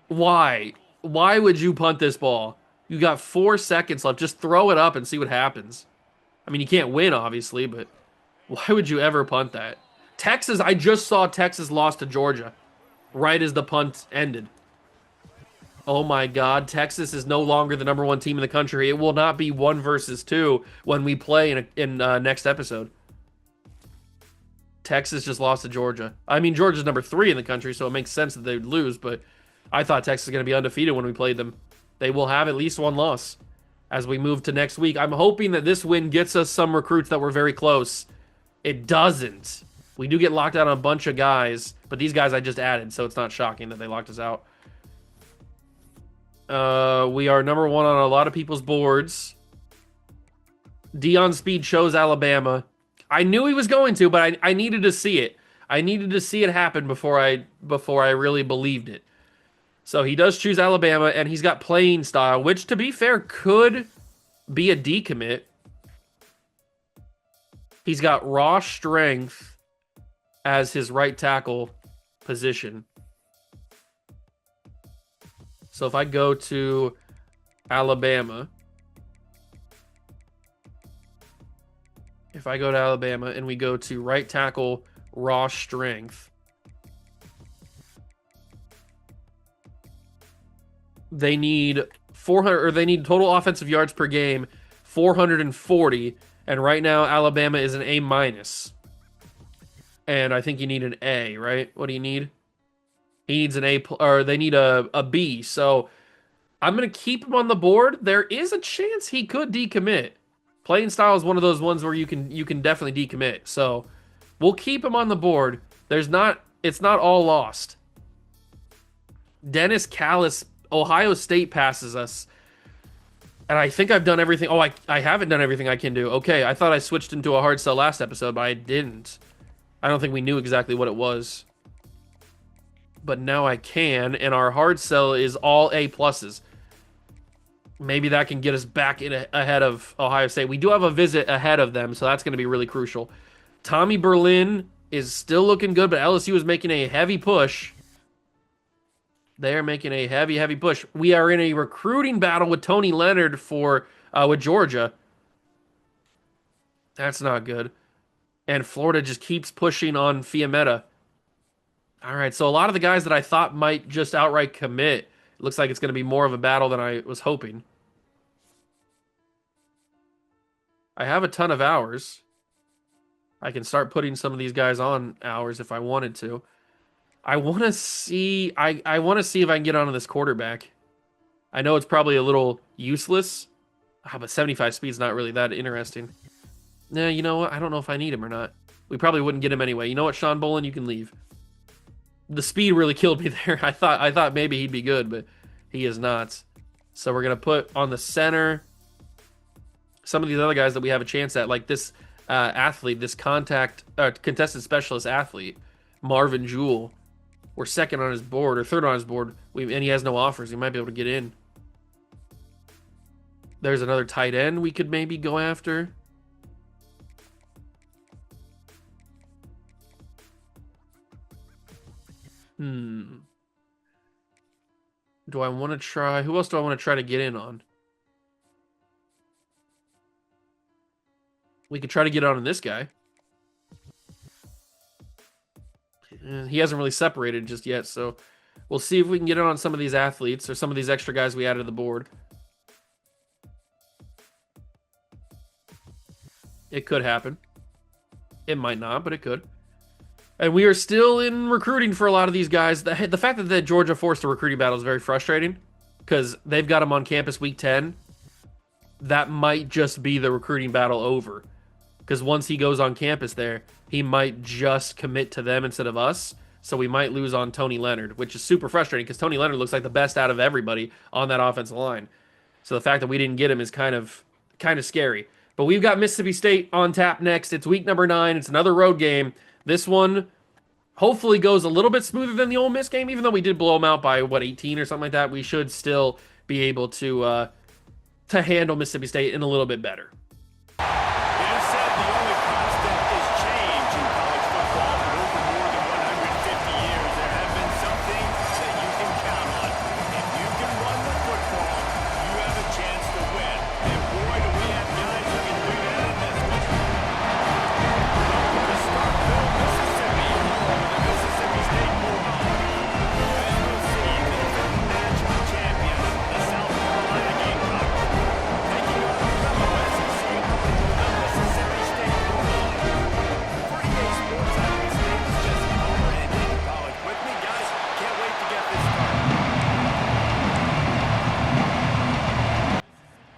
Why? Why would you punt this ball? You got 4 seconds left. Just throw it up and see what happens. I mean, you can't win, obviously, but why would you ever punt that? Texas, I just saw Texas lost to Georgia right as the punt ended. Oh my God, Texas is no longer the #1 team in the country. It will not be 1 versus 2 when we play in next episode. Texas just lost to Georgia. I mean, Georgia's #3 in the country, so it makes sense that they would lose, but I thought Texas was going to be undefeated when we played them. They will have at least 1 loss as we move to next week. I'm hoping that this win gets us some recruits that were very close. It doesn't. We do get locked out on a bunch of guys, but these guys I just added, so it's not shocking that they locked us out. We are #1 on a lot of people's boards. Deion Speed chose Alabama. I knew he was going to, but I needed to see it. I needed to see it happen before I really believed it. So he does choose Alabama, and he's got playing style, which, to be fair, could be a decommit. He's got raw strength as his right tackle position. So if I go to Alabama. If I go to Alabama and we go to right tackle raw strength, they need 400, or they need total offensive yards per game 440, and right now Alabama is an A-. And I think you need an A, right? What do you need? He needs an A, or they need a B. So I'm going to keep him on the board. There is a chance he could decommit. Playing style is one of those ones where you can definitely decommit. So we'll keep him on the board. It's not all lost. Dennis Callis, Ohio State passes us. And I think I've done everything. Oh, I haven't done everything I can do. Okay, I thought I switched into a hard sell last episode, but I didn't. I don't think we knew exactly what it was. But now I can, and our hard sell is all A pluses. Maybe that can get us back ahead of Ohio State. We do have a visit ahead of them, so that's going to be really crucial. Tommy Berlin is still looking good, but LSU is making a heavy push. They are making a heavy push. We are in a recruiting battle with Tony Leonard with Georgia. That's not good. And Florida just keeps pushing on Fiametta. All right, so a lot of the guys that I thought might just outright commit, it looks like it's going to be more of a battle than I was hoping. I have a ton of hours. I can start putting some of these guys on hours if I wanted to. I want to see I want to see if I can get onto this quarterback. I know it's probably a little useless. But 75 speed's not really that interesting. Nah, you know what? I don't know if I need him or not. We probably wouldn't get him anyway. You know what, Sean Bolin? You can leave. The speed really killed me there. I thought maybe he'd be good, but he is not. So we're going to put on the center some of these other guys that we have a chance at, like this athlete, this contested specialist athlete, Marvin Jewell. We're second on his board, or third on his board, and he has no offers. He might be able to get in. There's another tight end we could maybe go after. Do I want to try? Who else do I want to try to get in on? We could try to get on this guy. He hasn't really separated just yet, so we'll see if we can get in on some of these athletes or some of these extra guys we added to the board. It could happen. It might not, but it could. And we are still in recruiting for a lot of these guys. The fact that Georgia forced a recruiting battle is very frustrating because they've got him on campus week 10. That might just be the recruiting battle over. Because once he goes on campus there, he might just commit to them instead of us. So we might lose on Tony Leonard, which is super frustrating because Tony Leonard looks like the best out of everybody on that offensive line. So the fact that we didn't get him is kind of scary. But we've got Mississippi State on tap next. It's week number 9. It's another road game. This one hopefully goes a little bit smoother than the Ole Miss game, even though we did blow them out by, 18 or something like that. We should still be able to handle Mississippi State in a little bit better.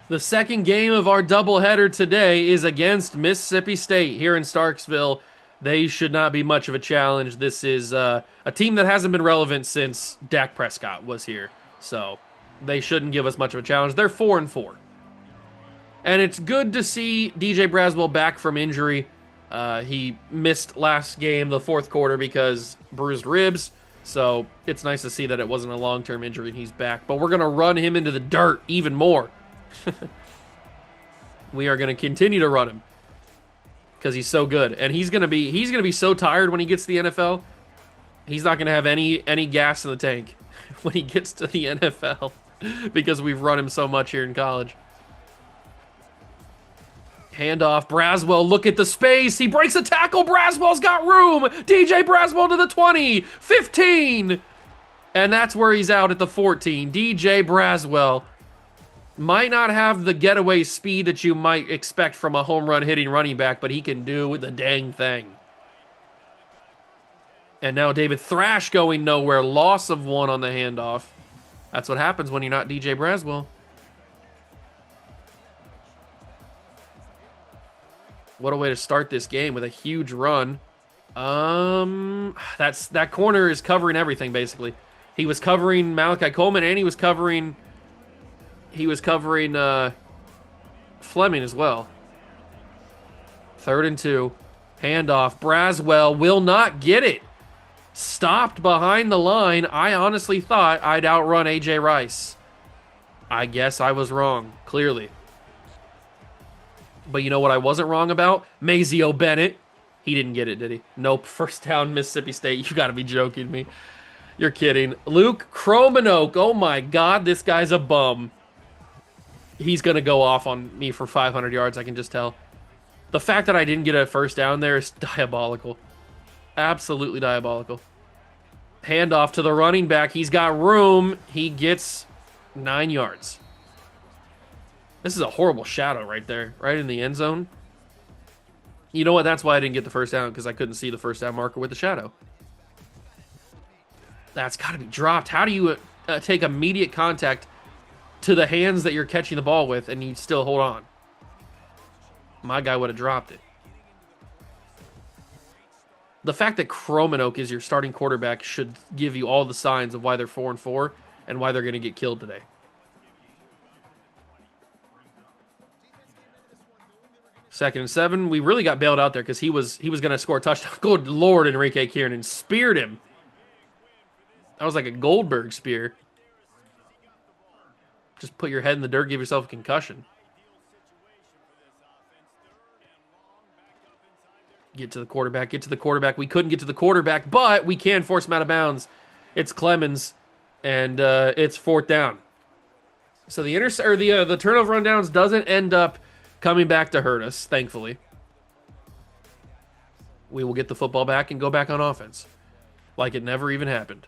The second game of our doubleheader today is against Mississippi State here in Starksville. They should not be much of a challenge. This is a team that hasn't been relevant since Dak Prescott was here. So they shouldn't give us much of a challenge. They're 4-4. And it's good to see DJ Braswell back from injury. He missed last game, the fourth quarter, because bruised ribs. So it's nice to see that it wasn't a long-term injury and he's back. But we're going to run him into the dirt even more. We are going to continue to run him because he's so good, and he's going to be so tired when he gets to the NFL. He's not going to have any gas in the tank when he gets to the NFL. because we've run him so much here in college. Handoff, Braswell, look at the space. He breaks a tackle. Braswell's got room. DJ Braswell to the 20, 15. And that's where he's out at the 14. DJ Braswell might not have the getaway speed that you might expect from a home run hitting running back, but he can do the dang thing. And now David Thrash going nowhere. Loss of 1 on the handoff. That's what happens when you're not DJ Braswell. What a way to start this game with a huge run. That corner is covering everything basically. He was covering Malachi Coleman and he was covering Fleming as well. 3rd and 2. Handoff. Braswell will not get it. Stopped behind the line. I honestly thought I'd outrun AJ Rice. I guess I was wrong, clearly. But you know what I wasn't wrong about? Mazeo Bennett. He didn't get it, did he? Nope. First down, Mississippi State. You got to be joking me. You're kidding. Luke Cromanoke. Oh, my God. This guy's a bum. He's going to go off on me for 500 yards, I can just tell. The fact that I didn't get a first down there is diabolical. Absolutely diabolical. Handoff to the running back. He's got room. He gets 9 yards. This is a horrible shadow right there, right in the end zone. You know what? That's why I didn't get the first down, because I couldn't see the first down marker with the shadow. That's got to be dropped. How do you take immediate contact to the hands that you're catching the ball with and you still hold on? My guy would have dropped it. The fact that Cromanoke is your starting quarterback should give you all the signs of why they're 4-4 and why they're going to get killed today. Second and 7. We really got bailed out there because he was going to score a touchdown. Good Lord, Enrique Kiernan speared him. That was like a Goldberg spear. Just put your head in the dirt, give yourself a concussion. Get to the quarterback, get to the quarterback. We couldn't get to the quarterback, but we can force him out of bounds. It's Clemens, and it's 4th down. So the turnover rundowns doesn't end up coming back to hurt us, thankfully. We will get the football back and go back on offense. Like it never even happened.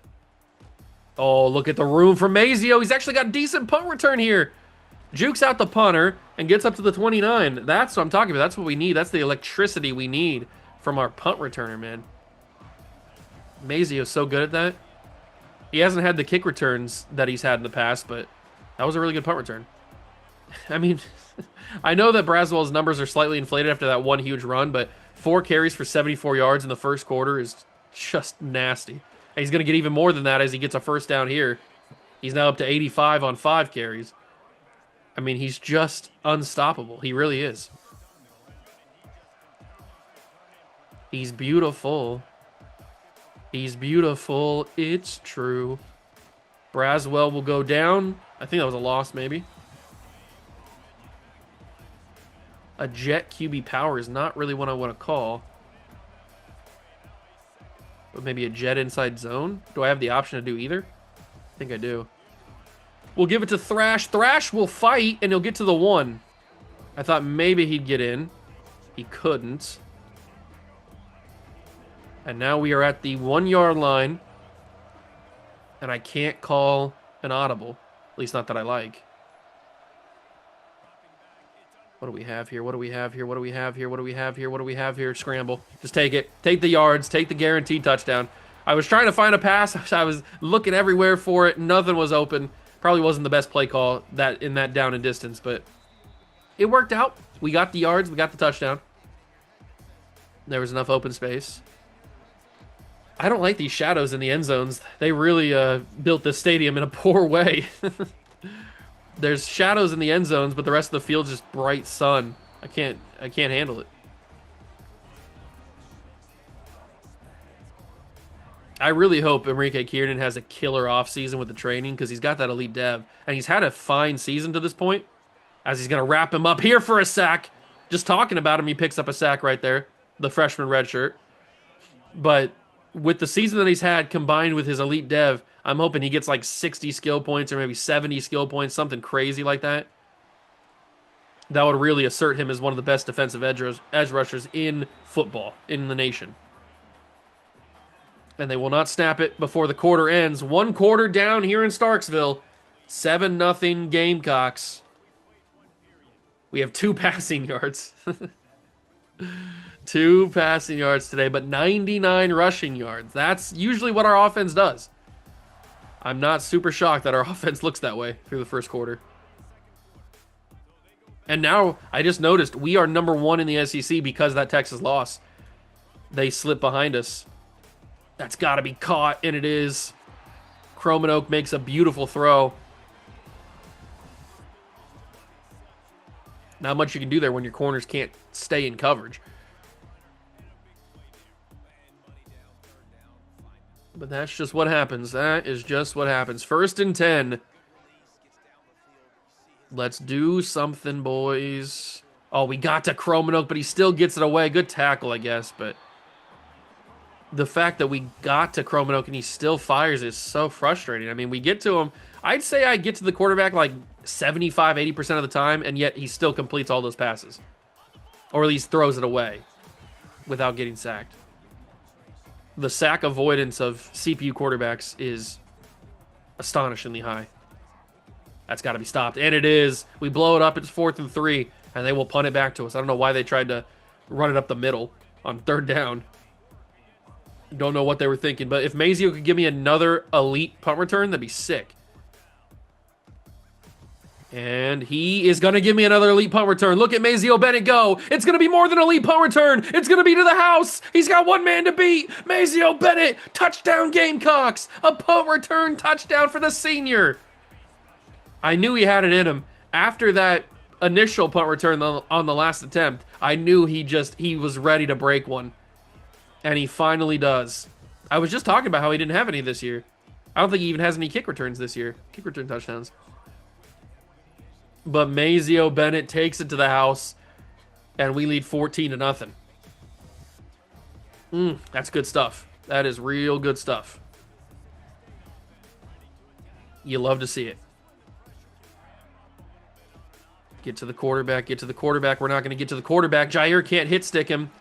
Oh, look at the room for Mazeo. He's actually got decent punt return here. Jukes out the punter and gets up to the 29. That's what I'm talking about. That's what we need. That's the electricity we need from our punt returner, man. Mazeo's so good at that. He hasn't had the kick returns that he's had in the past, but that was a really good punt return. I mean, I know that Braswell's numbers are slightly inflated after that one huge run, but 4 carries for 74 yards in the first quarter is just nasty. And he's going to get even more than that as he gets a first down here. He's now up to 85 on 5 carries. I mean, he's just unstoppable. He really is. He's beautiful. He's beautiful. It's true. Braswell will go down. I think that was a loss, maybe. A jet QB power is not really what I want to call. But maybe a jet inside zone? Do I have the option to do either? I think I do. We'll give it to Thrash. Thrash will fight, and he'll get to the 1. I thought maybe he'd get in. He couldn't. And now we are at the 1-yard line. And I can't call an audible. At least not that I like. What do we have here? What do we have here? What do we have here? What do we have here? What do we have here? Scramble. Just take it. Take the yards. Take the guaranteed touchdown. I was trying to find a pass. I was looking everywhere for it. Nothing was open. Probably wasn't the best play call in that down and distance, but it worked out. We got the yards. We got the touchdown. There was enough open space. I don't like these shadows in the end zones. They really built this stadium in a poor way. There's shadows in the end zones, but the rest of the field's just bright sun. I can't handle it. I really hope Enrique Kiernan has a killer offseason with the training because he's got that elite dev. And he's had a fine season to this point as he's going to wrap him up here for a sack. Just talking about him, he picks up a sack right there. The freshman red shirt. But with the season that he's had combined with his elite dev, I'm hoping he gets like 60 skill points or maybe 70 skill points, something crazy like that. That would really assert him as one of the best defensive edge rushers in football, in the nation. And they will not snap it before the quarter ends. 1 quarter down here in Starksville. 7-0 Gamecocks. We have 2 passing yards. 2 passing yards today, but 99 rushing yards. That's usually what our offense does. I'm not super shocked that our offense looks that way through the first quarter. And now, I just noticed, we are number 1 in the SEC because of that Texas loss. They slipped behind us. That's got to be caught, and it is. Cromanoke makes a beautiful throw. Not much you can do there when your corners can't stay in coverage. But that's just what happens. That is just what happens. 1st and 10. Let's do something, boys. Oh, we got to Cromanoke, but he still gets it away. Good tackle, I guess, but the fact that we got to Cromanoke and he still fires is so frustrating. I mean, we get to him. I'd say I get to the quarterback like 75, 80% of the time, and yet he still completes all those passes. Or at least throws it away without getting sacked. The sack avoidance of CPU quarterbacks is astonishingly high. That's got to be stopped. And it is. We blow it up. It's 4th and 3, and they will punt it back to us. I don't know why they tried to run it up the middle on 3rd down. Don't know what they were thinking, but if Mazio could give me another elite punt return, that'd be sick. And he is going to give me another elite punt return. Look at Mazio Bennett go. It's going to be more than an elite punt return. It's going to be to the house. He's got 1 man to beat. Mazio Bennett, touchdown Gamecocks. A punt return touchdown for the senior. I knew he had it in him. After that initial punt return on the last attempt, I knew he was ready to break one. And he finally does. I was just talking about how he didn't have any this year. I don't think he even has any kick returns this year. Kick return touchdowns. But Mazio Bennett takes it to the house, and we lead 14-0. That's good stuff. That is real good stuff. You love to see it. Get to the quarterback. Get to the quarterback. We're not going to get to the quarterback. Jair can't hit stick him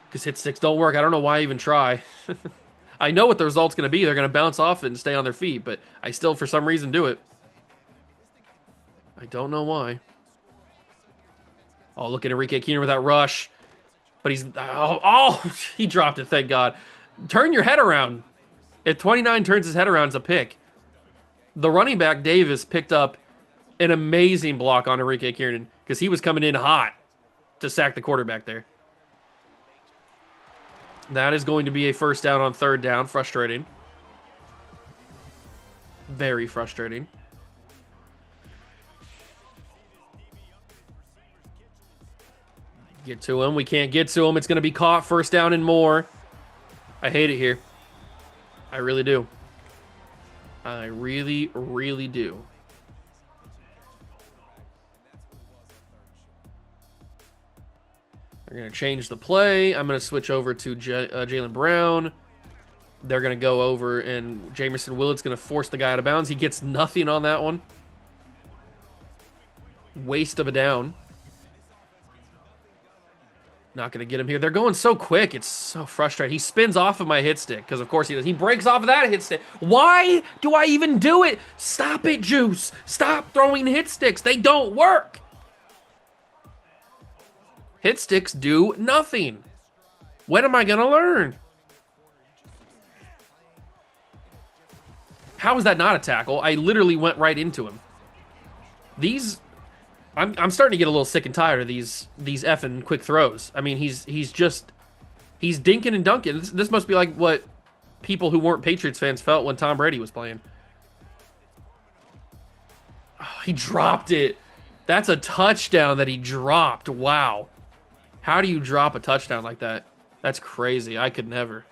because hit sticks don't work. I don't know why I even try. I know what the result's going to be. They're going to bounce off it and stay on their feet, but I still, for some reason, do it. I don't know why. Oh, look at Enrique Keener with that rush. But he's... he dropped it, thank God. Turn your head around. If 29 turns his head around, it's a pick. The running back, Davis, picked up an amazing block on Enrique Kiernan because he was coming in hot to sack the quarterback there. That is going to be a 1st down on 3rd down. Frustrating. Very frustrating. Get to him. We can't get to him. It's going to be caught. 1st down and more. I hate it here. I really do. I really, really do. They're going to change the play. I'm going to switch over to Jalen Brown. They're going to go over, and Jamerson Willett's going to force the guy out of bounds. He gets nothing on that one. Waste of a down. Not going to get him here. They're going so quick. It's so frustrating. He spins off of my hit stick because, of course, he does. He breaks off of that hit stick. Why do I even do it? Stop it, Juice. Stop throwing hit sticks. They don't work. Hit sticks do nothing. When am I going to learn? How is that not a tackle? I literally went right into him. These... I'm starting to get a little sick and tired of these effing quick throws. I mean, he's dinking and dunking. This must be like what people who weren't Patriots fans felt when Tom Brady was playing. Oh, he dropped it. That's a touchdown that he dropped. Wow. How do you drop a touchdown like that? That's crazy. I could never.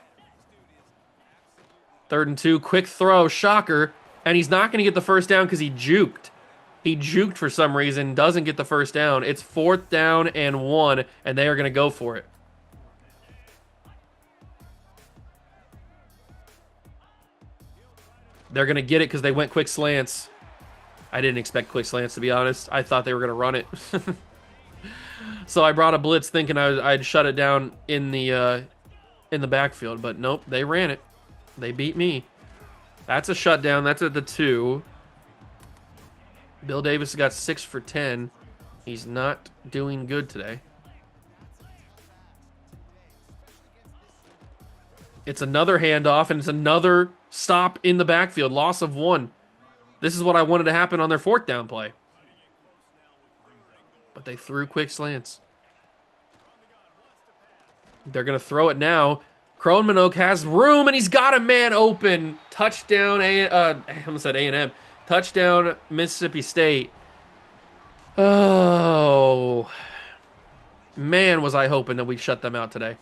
3rd and 2, quick throw, shocker. And he's not going to get the 1st down because he juked. He juked for some reason, doesn't get the 1st down. It's 4th down and 1, and they are going to go for it. They're going to get it because they went quick slants. I didn't expect quick slants, to be honest. I thought they were going to run it. So I brought a blitz thinking I'd shut it down in the backfield, but nope, they ran it. They beat me. That's a shutdown. That's at the 2. Bill Davis got 6 for 10. He's not doing good today. It's another handoff, and it's another stop in the backfield. Loss of 1. This is what I wanted to happen on their 4th down play. But they threw quick slants. They're going to throw it now. Kroenman has room, and he's got a man open. Touchdown, I almost said A&M. Touchdown, Mississippi State. Oh. Man, was I hoping that we'd shut them out today.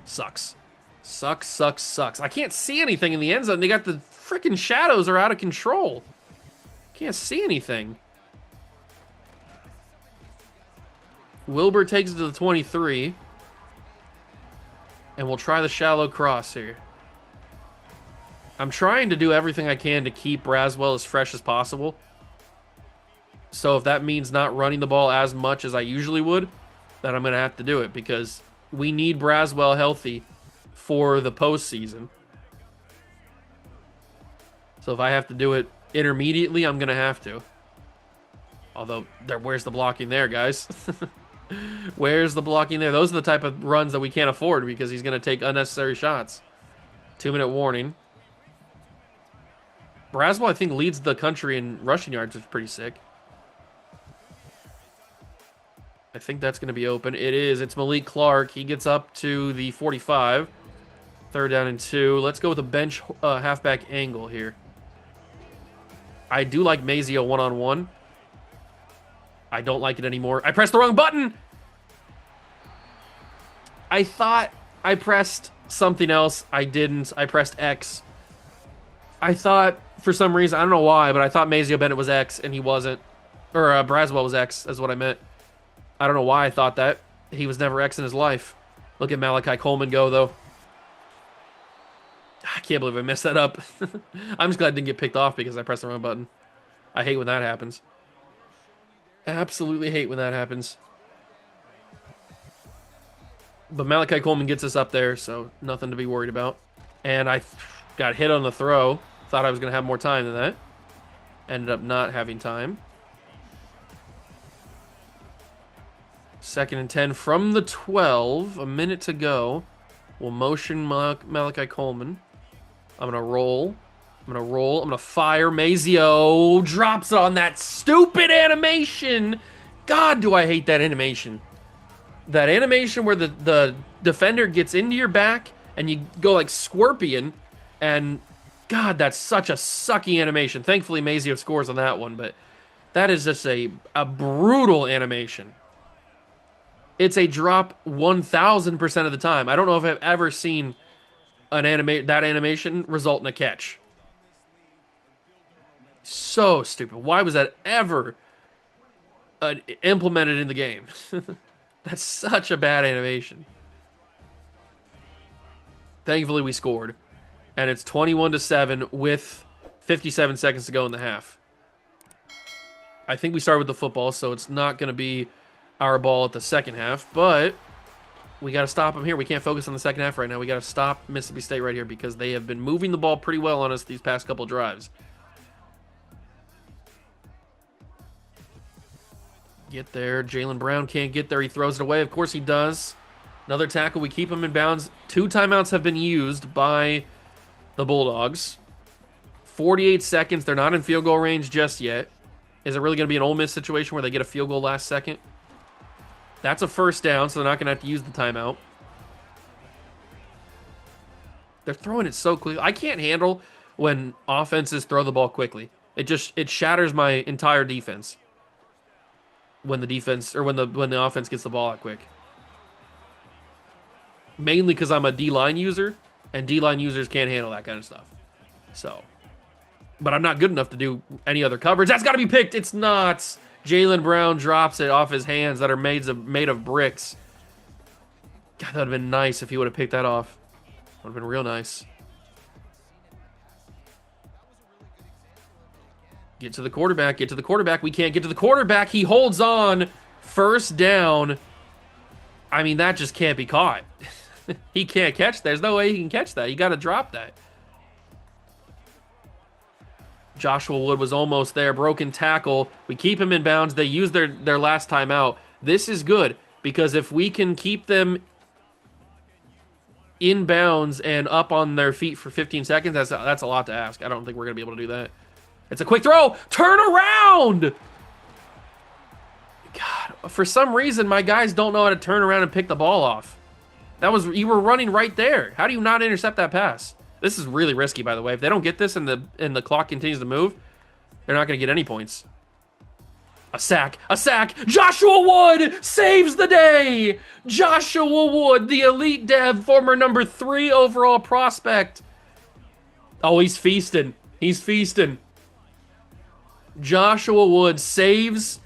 Sucks. Sucks. I can't see anything in the end zone. They got the freaking shadows are out of control. Can't see anything. Wilbur takes it to the 23. And we'll try the shallow cross here. I'm trying to do everything I can to keep Braswell as fresh as possible. So if that means not running the ball as much as I usually would, then I'm going to have to do it because we need Braswell healthy for the postseason. So if I have to do it intermediately, I'm going to have to. Although, where's the blocking there, guys? Where's the blocking there? Those are the type of runs that we can't afford because he's going to take unnecessary shots. 2-minute warning. Braswell, I think, leads the country in rushing yards, which is pretty sick. I think that's going to be open. It is. It's Malik Clark. He gets up to the 45. 3rd down and 2. Let's go with a bench halfback angle here. I do like Mazio one-on-one. I don't like it anymore. I pressed the wrong button! I thought I pressed something else. I didn't. I pressed X. I thought, for some reason, I don't know why, but I thought Mazio Bennett was X, and he wasn't. Or Braswell was X, is what I meant. I don't know why I thought that. He was never X in his life. Look at Malachi Coleman go, though. I can't believe I messed that up. I'm just glad I didn't get picked off because I pressed the wrong button. I hate when that happens. Absolutely hate when that happens. But Malachi Coleman gets us up there, so nothing to be worried about. And I got hit on the throw. Thought I was going to have more time than that. Ended up not having time. 2nd and 10 from the 12. A minute to go. We'll motion Malachi Coleman. I'm going to roll. I'm going to fire. Mazio drops on that stupid animation. God, do I hate that animation. That animation where the defender gets into your back and you go like Scorpion. And God, that's such a sucky animation. Thankfully, Mazio scores on that one. But that is just a brutal animation. It's a drop 1,000% of the time. I don't know if I've ever seen that animation result in a catch. So stupid. Why was that ever implemented in the game? That's such a bad animation. Thankfully, we scored. And it's 21-7 with 57 seconds to go in the half. I think we started with the football, so it's not going to be our ball at the second half, but we got to stop them here. We can't focus on the second half right now. We got to stop Mississippi State right here because they have been moving the ball pretty well on us these past couple drives. Get there. Jaylen Brown can't get there. He throws it away. Of course he does. Another tackle. We keep him in bounds. 2 timeouts have been used by the Bulldogs. 48 seconds. They're not in field goal range just yet. Is it really going to be an Ole Miss situation where they get a field goal last second? That's a 1st down, so they're not going to have to use the timeout. They're throwing it so quickly. I can't handle when offenses throw the ball quickly. It shatters my entire defense. When the offense gets the ball out quick. Mainly because I'm a D-line user, and D-line users can't handle that kind of stuff. So, but I'm not good enough to do any other coverage. That's got to be picked. It's not. Jaylen Brown drops it off his hands that are made of bricks. God, that would have been nice if he would have picked that off. Would have been real nice. Get to the quarterback. Get to the quarterback. We can't get to the quarterback. He holds on. First down. I mean, that just can't be caught. He can't catch that. There's no way he can catch that. You got to drop that. Joshua Wood was almost there. Broken tackle. We keep him in bounds. They use their last time out. This is good because if we can keep them in bounds and up on their feet for 15 seconds, that's a lot to ask. I don't think we're going to be able to do that. It's a quick throw. Turn around! God, for some reason, my guys don't know how to turn around and pick the ball off. You were running right there. How do you not intercept that pass? This is really risky, by the way. If they don't get this and the clock continues to move, they're not going to get any points. A sack. A sack. Joshua Wood saves the day. Joshua Wood, the elite dev, former number 3 overall prospect. Oh, he's feasting. He's feasting. Joshua Wood saves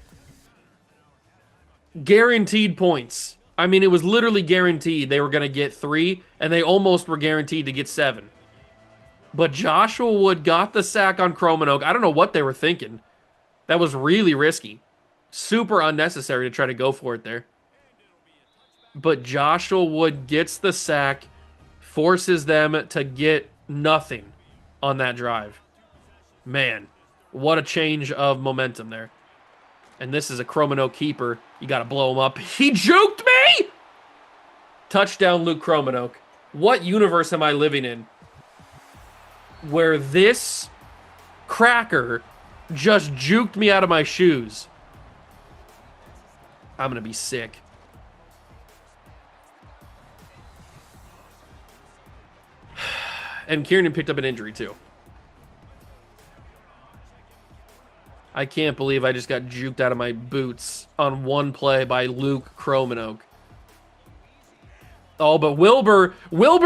guaranteed points. I mean, it was literally guaranteed they were going to get 3, and they almost were guaranteed to get 7. But Joshua Wood got the sack on Kromanoke. I don't know what they were thinking. That was really risky. Super unnecessary to try to go for it there. But Joshua Wood gets the sack, forces them to get nothing on that drive. Man, what a change of momentum there. And this is a Kromanoke keeper. You got to blow him up. He juked me! Touchdown, Luke Kromanoke. What universe am I living in where this cracker just juked me out of my shoes? I'm going to be sick. And Kieran picked up an injury, too. I can't believe I just got juked out of my boots on one play by Luke Kromanoke. Oh, but Wilbur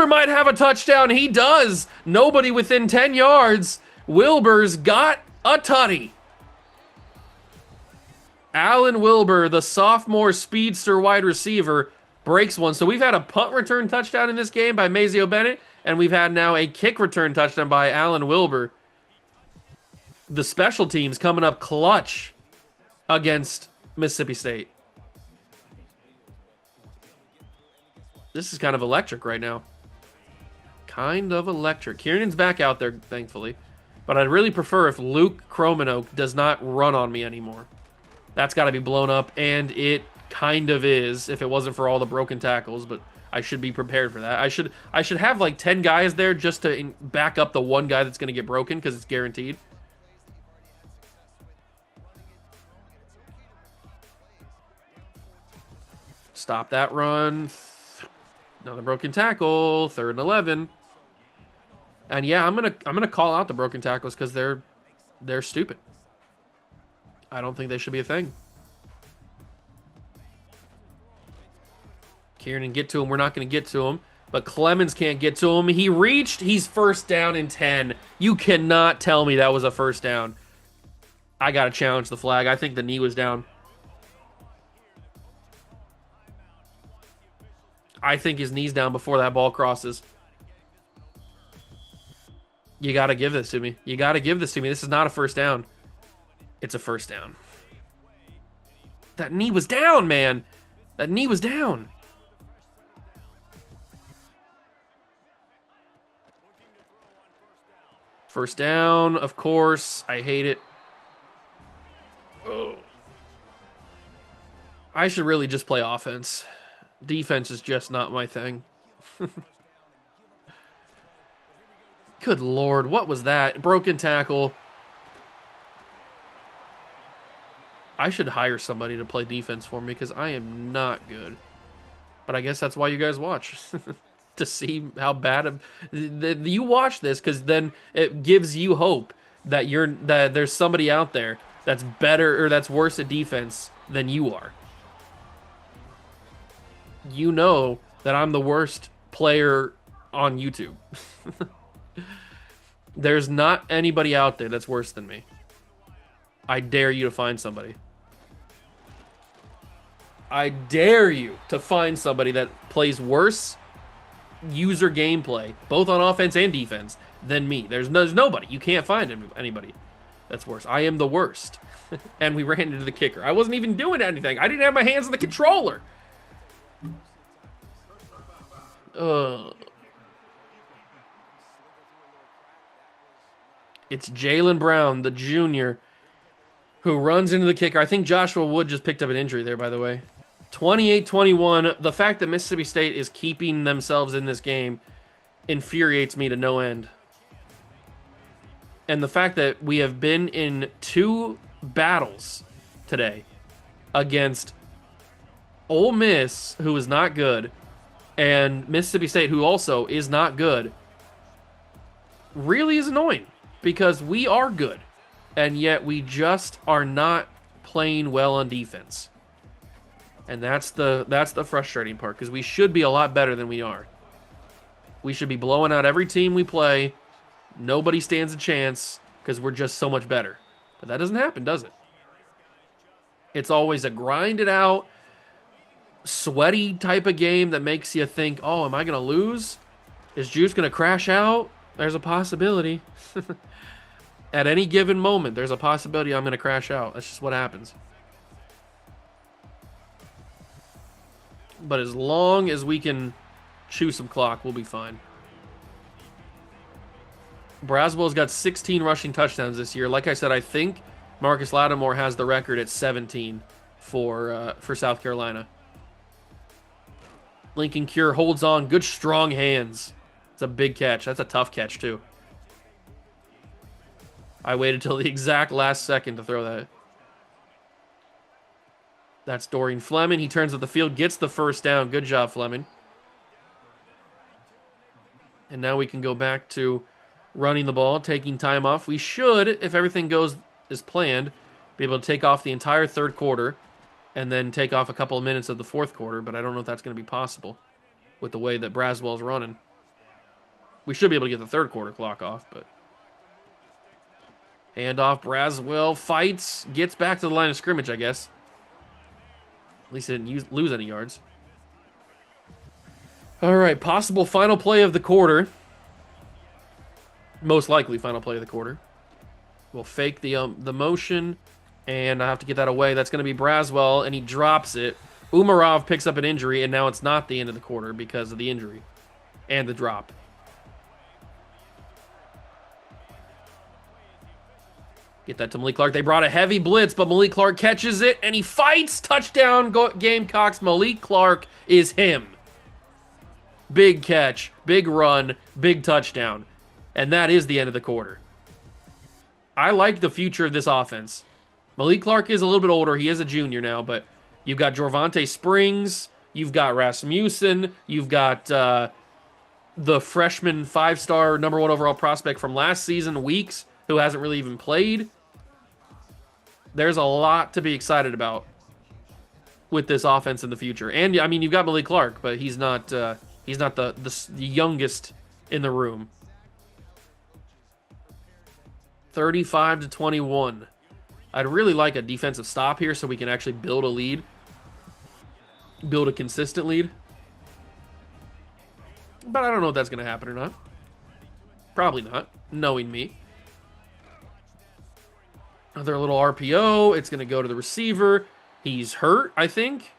might have a touchdown. He does. Nobody within 10 yards. Wilbur's got a tutty. Alan Wilbur, the sophomore speedster wide receiver, breaks one. So we've had a punt return touchdown in this game by Mazeo Bennett, and we've had now a kick return touchdown by Alan Wilbur. The special teams coming up clutch against Mississippi State. This is kind of electric right now. Kind of electric. Kiernan's back out there, thankfully. But I'd really prefer if Luke Kromanoke does not run on me anymore. That's got to be blown up, and it kind of is if it wasn't for all the broken tackles, but I should be prepared for that. I should have like 10 guys there just to back up the one guy that's going to get broken because it's guaranteed. Stop that run. Another broken tackle. 3rd and 11. And yeah, I'm gonna call out the broken tackles because they're stupid. I don't think they should be a thing. Kieran, get to him. We're not going to get to him. But Clemens can't get to him. He reached. He's first down and 10. You cannot tell me that was a first down. I got to challenge the flag. I think the knee was down. I think his knee's down before that ball crosses. You got to give this to me. You got to give this to me. This is not a first down. It's a first down. That knee was down, man. That knee was down. First down, of course. I hate it. Oh. I should really just play offense. Defense is just not my thing. Good Lord, what was that? Broken tackle. I should hire somebody to play defense for me because I am not good. But I guess that's why you guys watch. To see how bad you watch this, because then it gives you hope that there's somebody out there that's better or that's worse at defense than you are. You know that I'm the worst player on YouTube. There's not anybody out there that's worse than me. I dare you to find somebody. I dare you to find somebody that plays worse user gameplay, both on offense and defense, than me. There's nobody. You can't find anybody that's worse. I am the worst. And we ran into the kicker. I wasn't even doing anything. I didn't have my hands on the controller. It's Jaylen Brown, the junior, who runs into the kicker. I think Joshua Wood just picked up an injury there, by the way. 28-21. The fact that Mississippi State is keeping themselves in this game infuriates me to no end. And the fact that we have been in 2 battles today against Ole Miss, who is not good, and Mississippi State, who also is not good, really is annoying because we are good, and yet we just are not playing well on defense. And that's the frustrating part, because we should be a lot better than we are. We should be blowing out every team we play. Nobody stands a chance because we're just so much better. But that doesn't happen, does it? It's always a grinded out, sweaty type of game that makes you think, oh, am I going to lose? Is Juice going to crash out? There's a possibility. At any given moment, there's a possibility I'm going to crash out. That's just what happens. But as long as we can chew some clock, we'll be fine. Braswell's got 16 rushing touchdowns this year. Like I said, I think Marcus Lattimore has the record at 17 for South Carolina. Lincoln Cure holds on. Good, strong hands. It's a big catch. That's a tough catch, too. I waited till the exact last second to throw that. That's Dorian Fleming. He turns up the field, gets the first down. Good job, Fleming. And now we can go back to running the ball, taking time off. We should, if everything goes as planned, be able to take off the entire third quarter and then take off a couple of minutes of the fourth quarter, but I don't know if that's going to be possible with the way that Braswell's running. We should be able to get the third quarter clock off, but... Handoff, Braswell fights, gets back to the line of scrimmage, I guess. At least he didn't lose any yards. All right, possible final play of the quarter. Most likely final play of the quarter. We'll fake the motion, and I have to get that away. That's going to be Braswell, and he drops it. Umarov picks up an injury, and now it's not the end of the quarter because of the injury and the drop. Get that to Malik Clark. They brought a heavy blitz, but Malik Clark catches it, and he fights. Touchdown, Gamecocks. Malik Clark is him. Big catch, big run, big touchdown. And that is the end of the quarter. I like the future of this offense. Malik Clark is a little bit older. He is a junior now, but you've got Jorvonte Springs. You've got Rasmussen. You've got the freshman 5-star number 1 overall prospect from last season, Weeks, who hasn't really even played. There's a lot to be excited about with this offense in the future. And, I mean, you've got Malik Clark, but he's not the youngest in the room. 35-21. I'd really like a defensive stop here so we can actually build a lead. Build a consistent lead. But I don't know if that's going to happen or not. Probably not, knowing me. Another little RPO. It's going to go to the receiver. He's hurt, I think.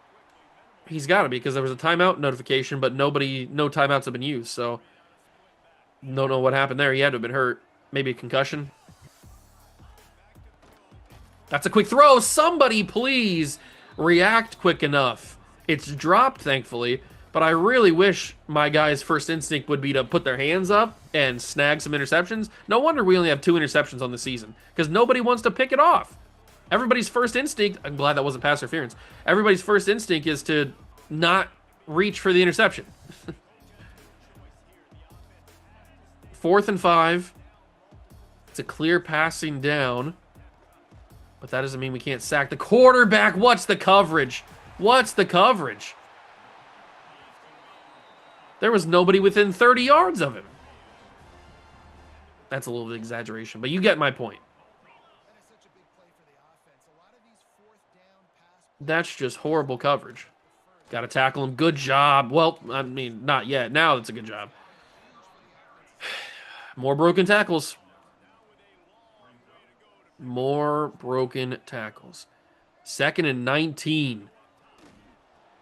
He's got to be, because there was a timeout notification, but no timeouts have been used, so don't know what happened there. He had to have been hurt. Maybe a concussion. That's a quick throw. Somebody please react quick enough. It's dropped, thankfully, but I really wish my guys' first instinct would be to put their hands up and snag some interceptions. No wonder we only have 2 interceptions on the season, because nobody wants to pick it off. Everybody's first instinct, I'm glad that wasn't pass interference. Everybody's first instinct is to not reach for the interception. 4th and 5. It's a clear passing down, but that doesn't mean we can't sack the quarterback. What's the coverage? What's the coverage? There was nobody within 30 yards of him. That's a little bit of exaggeration, but you get my point. That's just horrible coverage. Got to tackle him. Good job. Well, I mean, not yet. Now that's a good job. More broken tackles. More broken tackles. 2nd and 19.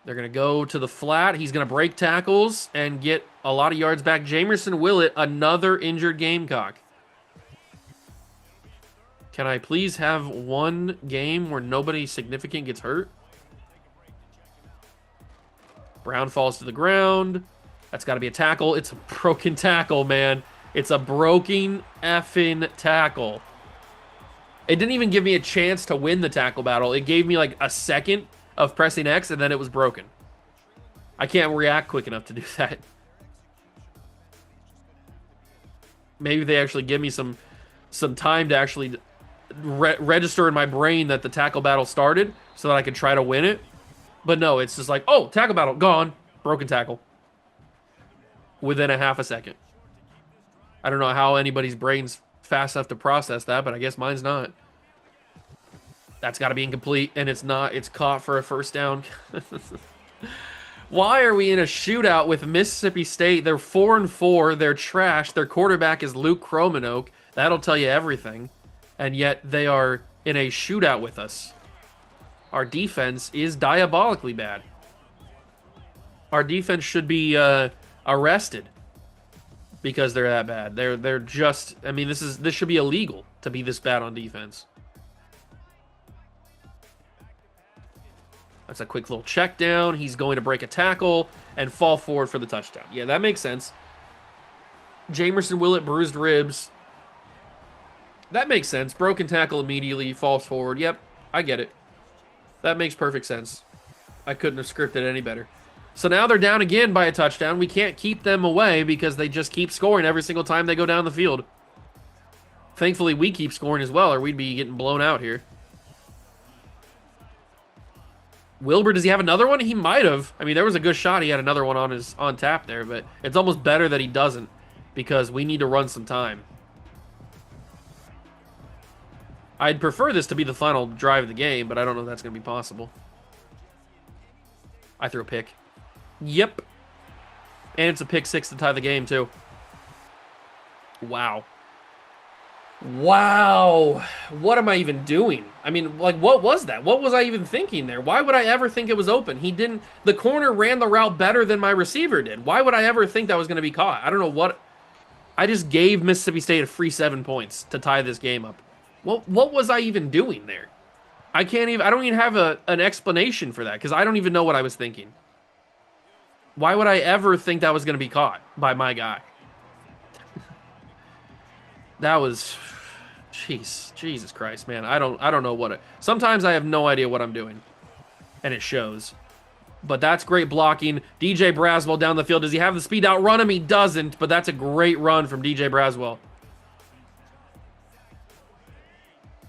They're going to go to the flat. He's going to break tackles and get a lot of yards back. Jamerson Willett, another injured Gamecock. Can I please have one game where nobody significant gets hurt? Brown falls to the ground. That's got to be a tackle. It's a broken tackle, man. It's a broken effing tackle. It didn't even give me a chance to win the tackle battle. It gave me like a second of pressing X, and then it was broken. I can't react quick enough to do that. Maybe they actually give me some time to actually register in my brain that the tackle battle started so that I could try to win it. But no, it's just like, oh, tackle battle, gone. Broken tackle. Within a half a second. I don't know how anybody's brain's fast enough to process that, but I guess mine's not. That's got to be incomplete, and it's not. It's caught for a first down. Why are we in a shootout with Mississippi State? They're 4-4. They're trash. Their quarterback is Luke Cromanoke. That'll tell you everything. And yet they are in a shootout with us. Our defense is diabolically bad. Our defense should be arrested because they're that bad. They're just. I mean, this should be illegal to be this bad on defense. That's a quick little check down. He's going to break a tackle and fall forward for the touchdown. Yeah, that makes sense. Jamerson Willett, bruised ribs. That makes sense. Broken tackle immediately, falls forward. Yep, I get it. That makes perfect sense. I couldn't have scripted any better. So now they're down again by a touchdown. We can't keep them away because they just keep scoring every single time they go down the field. Thankfully, we keep scoring as well, or we'd be getting blown out here. Wilbur, does he have another one? He might have. I mean, there was a good shot. He had another one on tap there, but it's almost better that he doesn't because we need to run some time. I'd prefer this to be the final drive of the game, but I don't know if that's going to be possible. I threw a pick. Yep. And it's a pick six to tie the game, too. Wow. Wow. What am I even doing? I mean, like, what was that? What was I even thinking there? Why would I ever think it was open? He didn't... The corner ran the route better than my receiver did. Why would I ever think that was going to be caught? I don't know what... I just gave Mississippi State a free 7 points to tie this game up. What was I even doing there? I don't even have an explanation for that because I don't even know what I was thinking. Why would I ever think that was going to be caught by my guy? That was, Jesus Christ, man. I don't know what it. Sometimes I have no idea what I'm doing, and it shows. But that's great blocking. DJ Braswell down the field. Does he have the speed to outrun him? He doesn't. But that's a great run from DJ Braswell.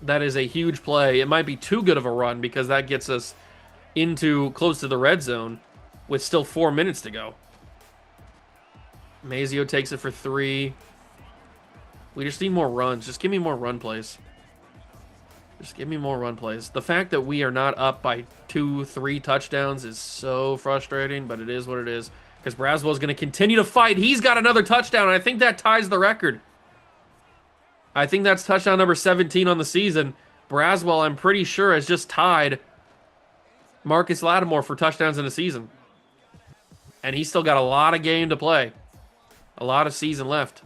That is a huge play. It might be too good of a run because that gets us into close to the red zone with still 4 minutes to go. Mazio takes it for 3. We just need more runs. Just give me more run plays. Just give me more run plays. The fact that we are not up by 2-3 touchdowns is so frustrating, but it is what it is. Because Braswell is going to continue to fight. He's got another touchdown, and I think that ties the record. I think that's touchdown number 17 on the season. Braswell, I'm pretty sure, has just tied Marcus Lattimore for touchdowns in a season. And he's still got a lot of game to play. A lot of season left.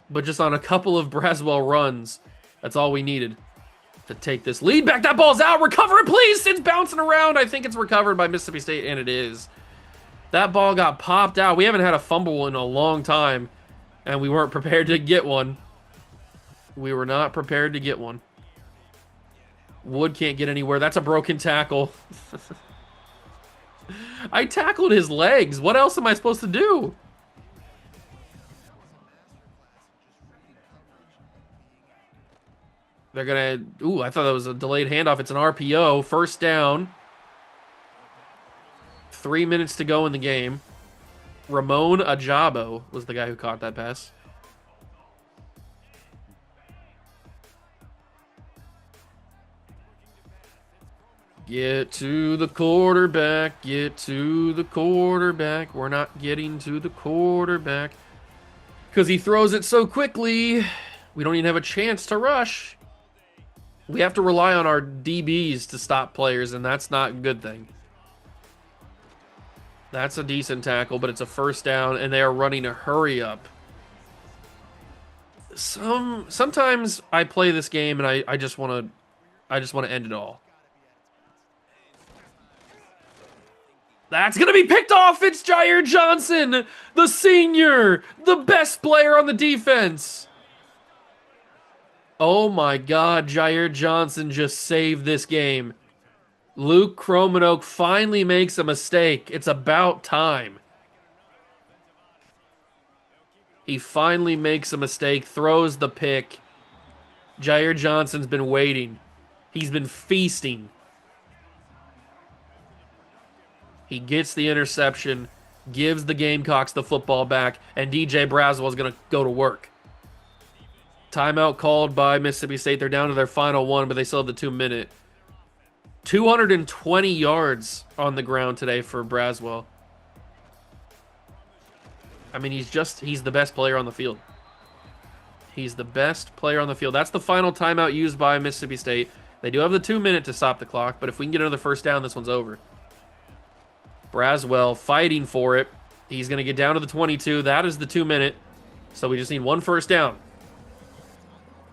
But just on a couple of Braswell runs, that's all we needed to take this lead back. That ball's out. Recover it, please. It's bouncing around. I think it's recovered by Mississippi State, and it is. That ball got popped out. We haven't had a fumble in a long time, and we weren't prepared to get one. We were not prepared to get one. Wood can't get anywhere. That's a broken tackle. I tackled his legs. What else am I supposed to do? They're going to... Ooh, I thought that was a delayed handoff. It's an RPO. First down. 3 minutes to go in the game. Ramon Ajabo was the guy who caught that pass. Get to the quarterback. Get to the quarterback. We're not getting to the quarterback. Because he throws it so quickly, we don't even have a chance to rush. We have to rely on our DBs to stop players, and that's not a good thing. That's a decent tackle, but it's a first down, and they are running a hurry up. Sometimes I play this game and I just want to end it all. That's going to be picked off. It's Jair Johnson, the senior, the best player on the defense. Oh my God, Jair Johnson just saved this game. Luke Kromenhoek finally makes a mistake. It's about time. He finally makes a mistake, throws the pick. Jair Johnson's been waiting. He's been feasting. He gets the interception, gives the Gamecocks the football back, and DJ Braswell is going to go to work. Timeout called by Mississippi State. They're down to their final one, but they still have the 2-minute. 220 yards on the ground today for Braswell. I mean, he's the best player on the field. He's the best player on the field. That's the final timeout used by Mississippi State. They do have the 2-minute to stop the clock, but if we can get another first down, this one's over. Braswell fighting for it. He's going to get down to the 22. That is the 2-minute. So we just need one first down.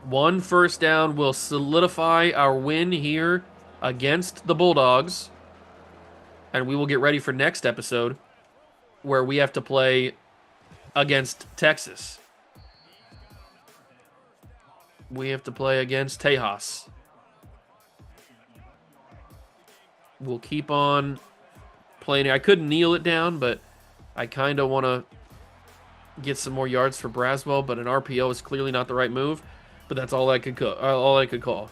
One first down will solidify our win here against the Bulldogs. And we will get ready for next episode where we have to play against Texas. We have to play against Tejas. We'll keep on playing. I couldn't kneel it down, but I kind of want to get some more yards for Braswell, but an RPO is clearly not the right move. But that's all I could call.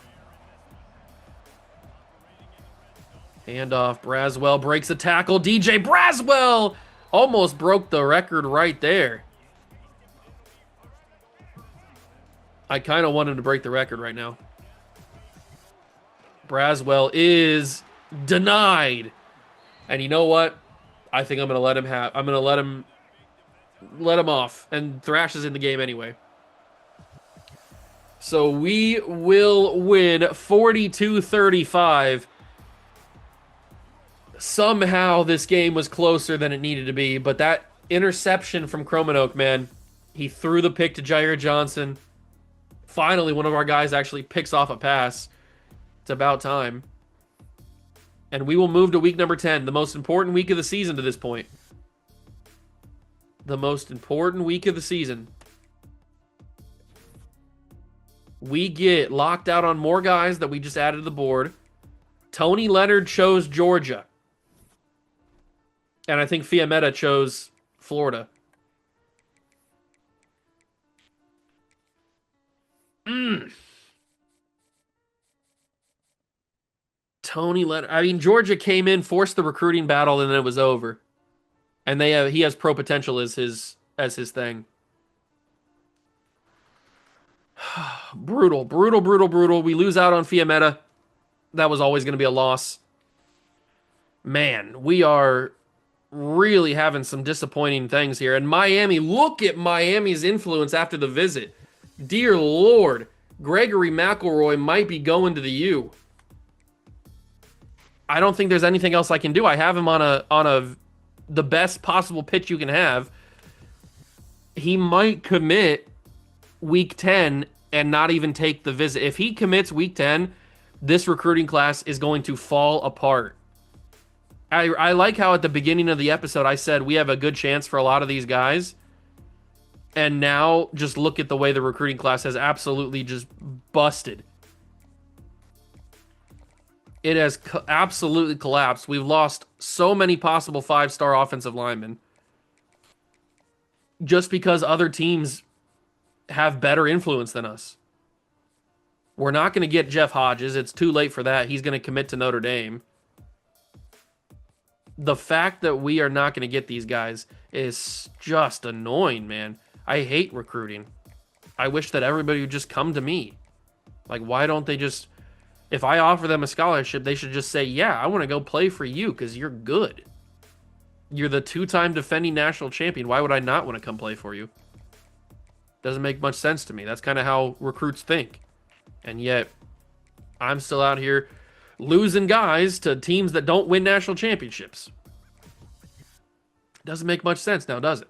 Handoff. Braswell breaks a tackle. DJ Braswell almost broke the record right there. I kind of want him to break the record right now. Braswell is denied. And you know what? I think I'm going to let him have. I'm going to let him off. And Thrash is in the game anyway. So we will win 42-35. Somehow this game was closer than it needed to be, but that interception from Kromenhoek, man, he threw the pick to Jair Johnson. Finally, one of our guys actually picks off a pass. It's about time. And we will move to week number 10, the most important week of the season to this point. The most important week of the season. We get locked out on more guys that we just added to the board. Tony Leonard chose Georgia. And I think Fiametta chose Florida. Tony Leonard. I mean, Georgia came in, forced the recruiting battle, and then it was over. And he has pro potential as his thing. Brutal. We lose out on Fiametta. That was always going to be a loss. Man, we are really having some disappointing things here. And Miami, look at Miami's influence after the visit. Dear Lord, Gregory McElroy might be going to the U. I don't think there's anything else I can do. I have him on the best possible pitch you can have. He might commit week 10 and not even take the visit. If he commits week 10, this recruiting class is going to fall apart. I like how at the beginning of the episode I said we have a good chance for a lot of these guys. And now just look at the way the recruiting class has absolutely just busted. It has absolutely collapsed. We've lost so many possible 5-star offensive linemen. Just because other teams have better influence than us. We're not going to get Jeff Hodges. It's too late for that. He's going to commit to Notre Dame. The fact that we are not going to get these guys is just annoying, man. I hate recruiting. I wish that everybody would just come to me. Like, why don't they just... If I offer them a scholarship, they should just say, yeah, I want to go play for you because you're good. You're the 2-time defending national champion. Why would I not want to come play for you? Doesn't make much sense to me. That's kind of how recruits think. And yet, I'm still out here losing guys to teams that don't win national championships. Doesn't make much sense now, does it?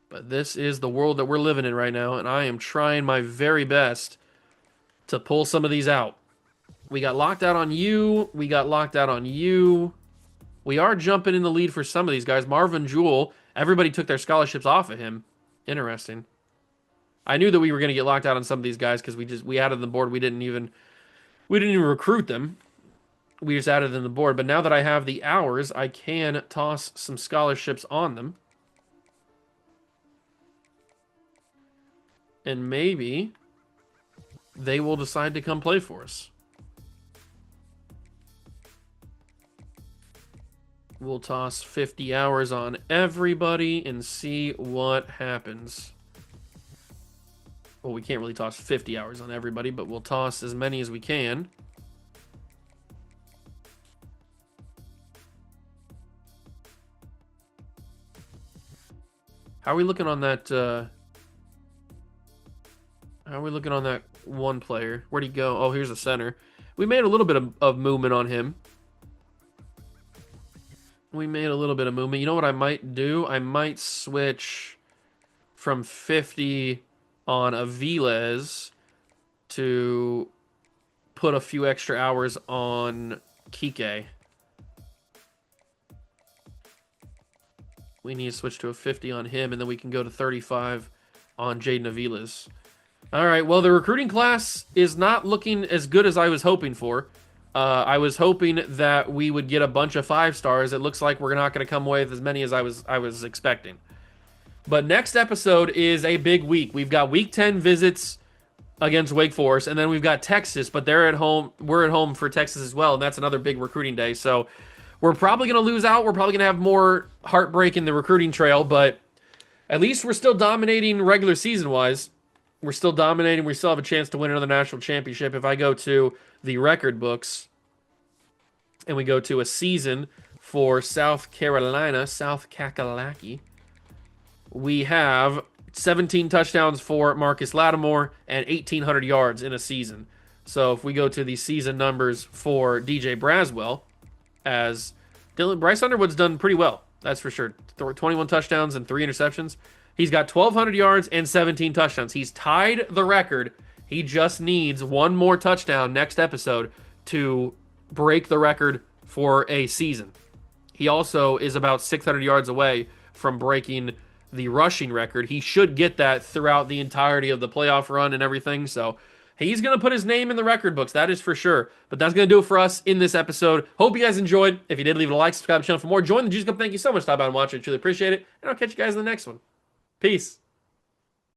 But this is the world that we're living in right now, and I am trying my very best to pull some of these out. We got locked out on you. We got locked out on you. We are jumping in the lead for some of these guys. Marvin Jewell, everybody took their scholarships off of him. Interesting. I knew that we were going to get locked out on some of these guys because we added the board. We didn't even recruit them. We just added them to the board. But now that I have the hours, I can toss some scholarships on them. And maybe they will decide to come play for us. We'll toss 50 hours on everybody and see what happens. Well, we can't really toss 50 hours on everybody, but we'll toss as many as we can. How are we looking on that? How are we looking on that one player? Where'd he go? Oh, here's the center. We made a little bit of movement on him. We made a little bit of movement. You know what I might do? I might switch from 50 on Aviles to put a few extra hours on Kike. We need to switch to a 50 on him, and then we can go to 35 on Jaden Aviles. All right, well, the recruiting class is not looking as good as I was hoping for. I was hoping that we would get a bunch of 5-stars. It looks like we're not going to come away with as many as I was expecting. But next episode is a big week. We've got Week 10 visits against Wake Forest, and then we've got Texas, but they're at home. We're at home for Texas as well, and that's another big recruiting day. So we're probably going to lose out. We're probably going to have more heartbreak in the recruiting trail, but at least we're still dominating regular season-wise. We're still dominating. We still have a chance to win another national championship. If I go to the record books and we go to a season for South Carolina, South Kakalaki, we have 17 touchdowns for Marcus Lattimore and 1,800 yards in a season. So if we go to the season numbers for DJ Braswell, as Bryce Underwood's done pretty well, that's for sure. 21 touchdowns and 3 interceptions. He's got 1,200 yards and 17 touchdowns. He's tied the record. He just needs one more touchdown next episode to break the record for a season. He also is about 600 yards away from breaking the rushing record. He should get that throughout the entirety of the playoff run and everything. So he's going to put his name in the record books. That is for sure. But that's going to do it for us in this episode. Hope you guys enjoyed. If you did, leave it a like, subscribe to the channel for more. Join the Juice Club. Thank you so much for stopping by and watching. I truly appreciate it. And I'll catch you guys in the next one. Peace.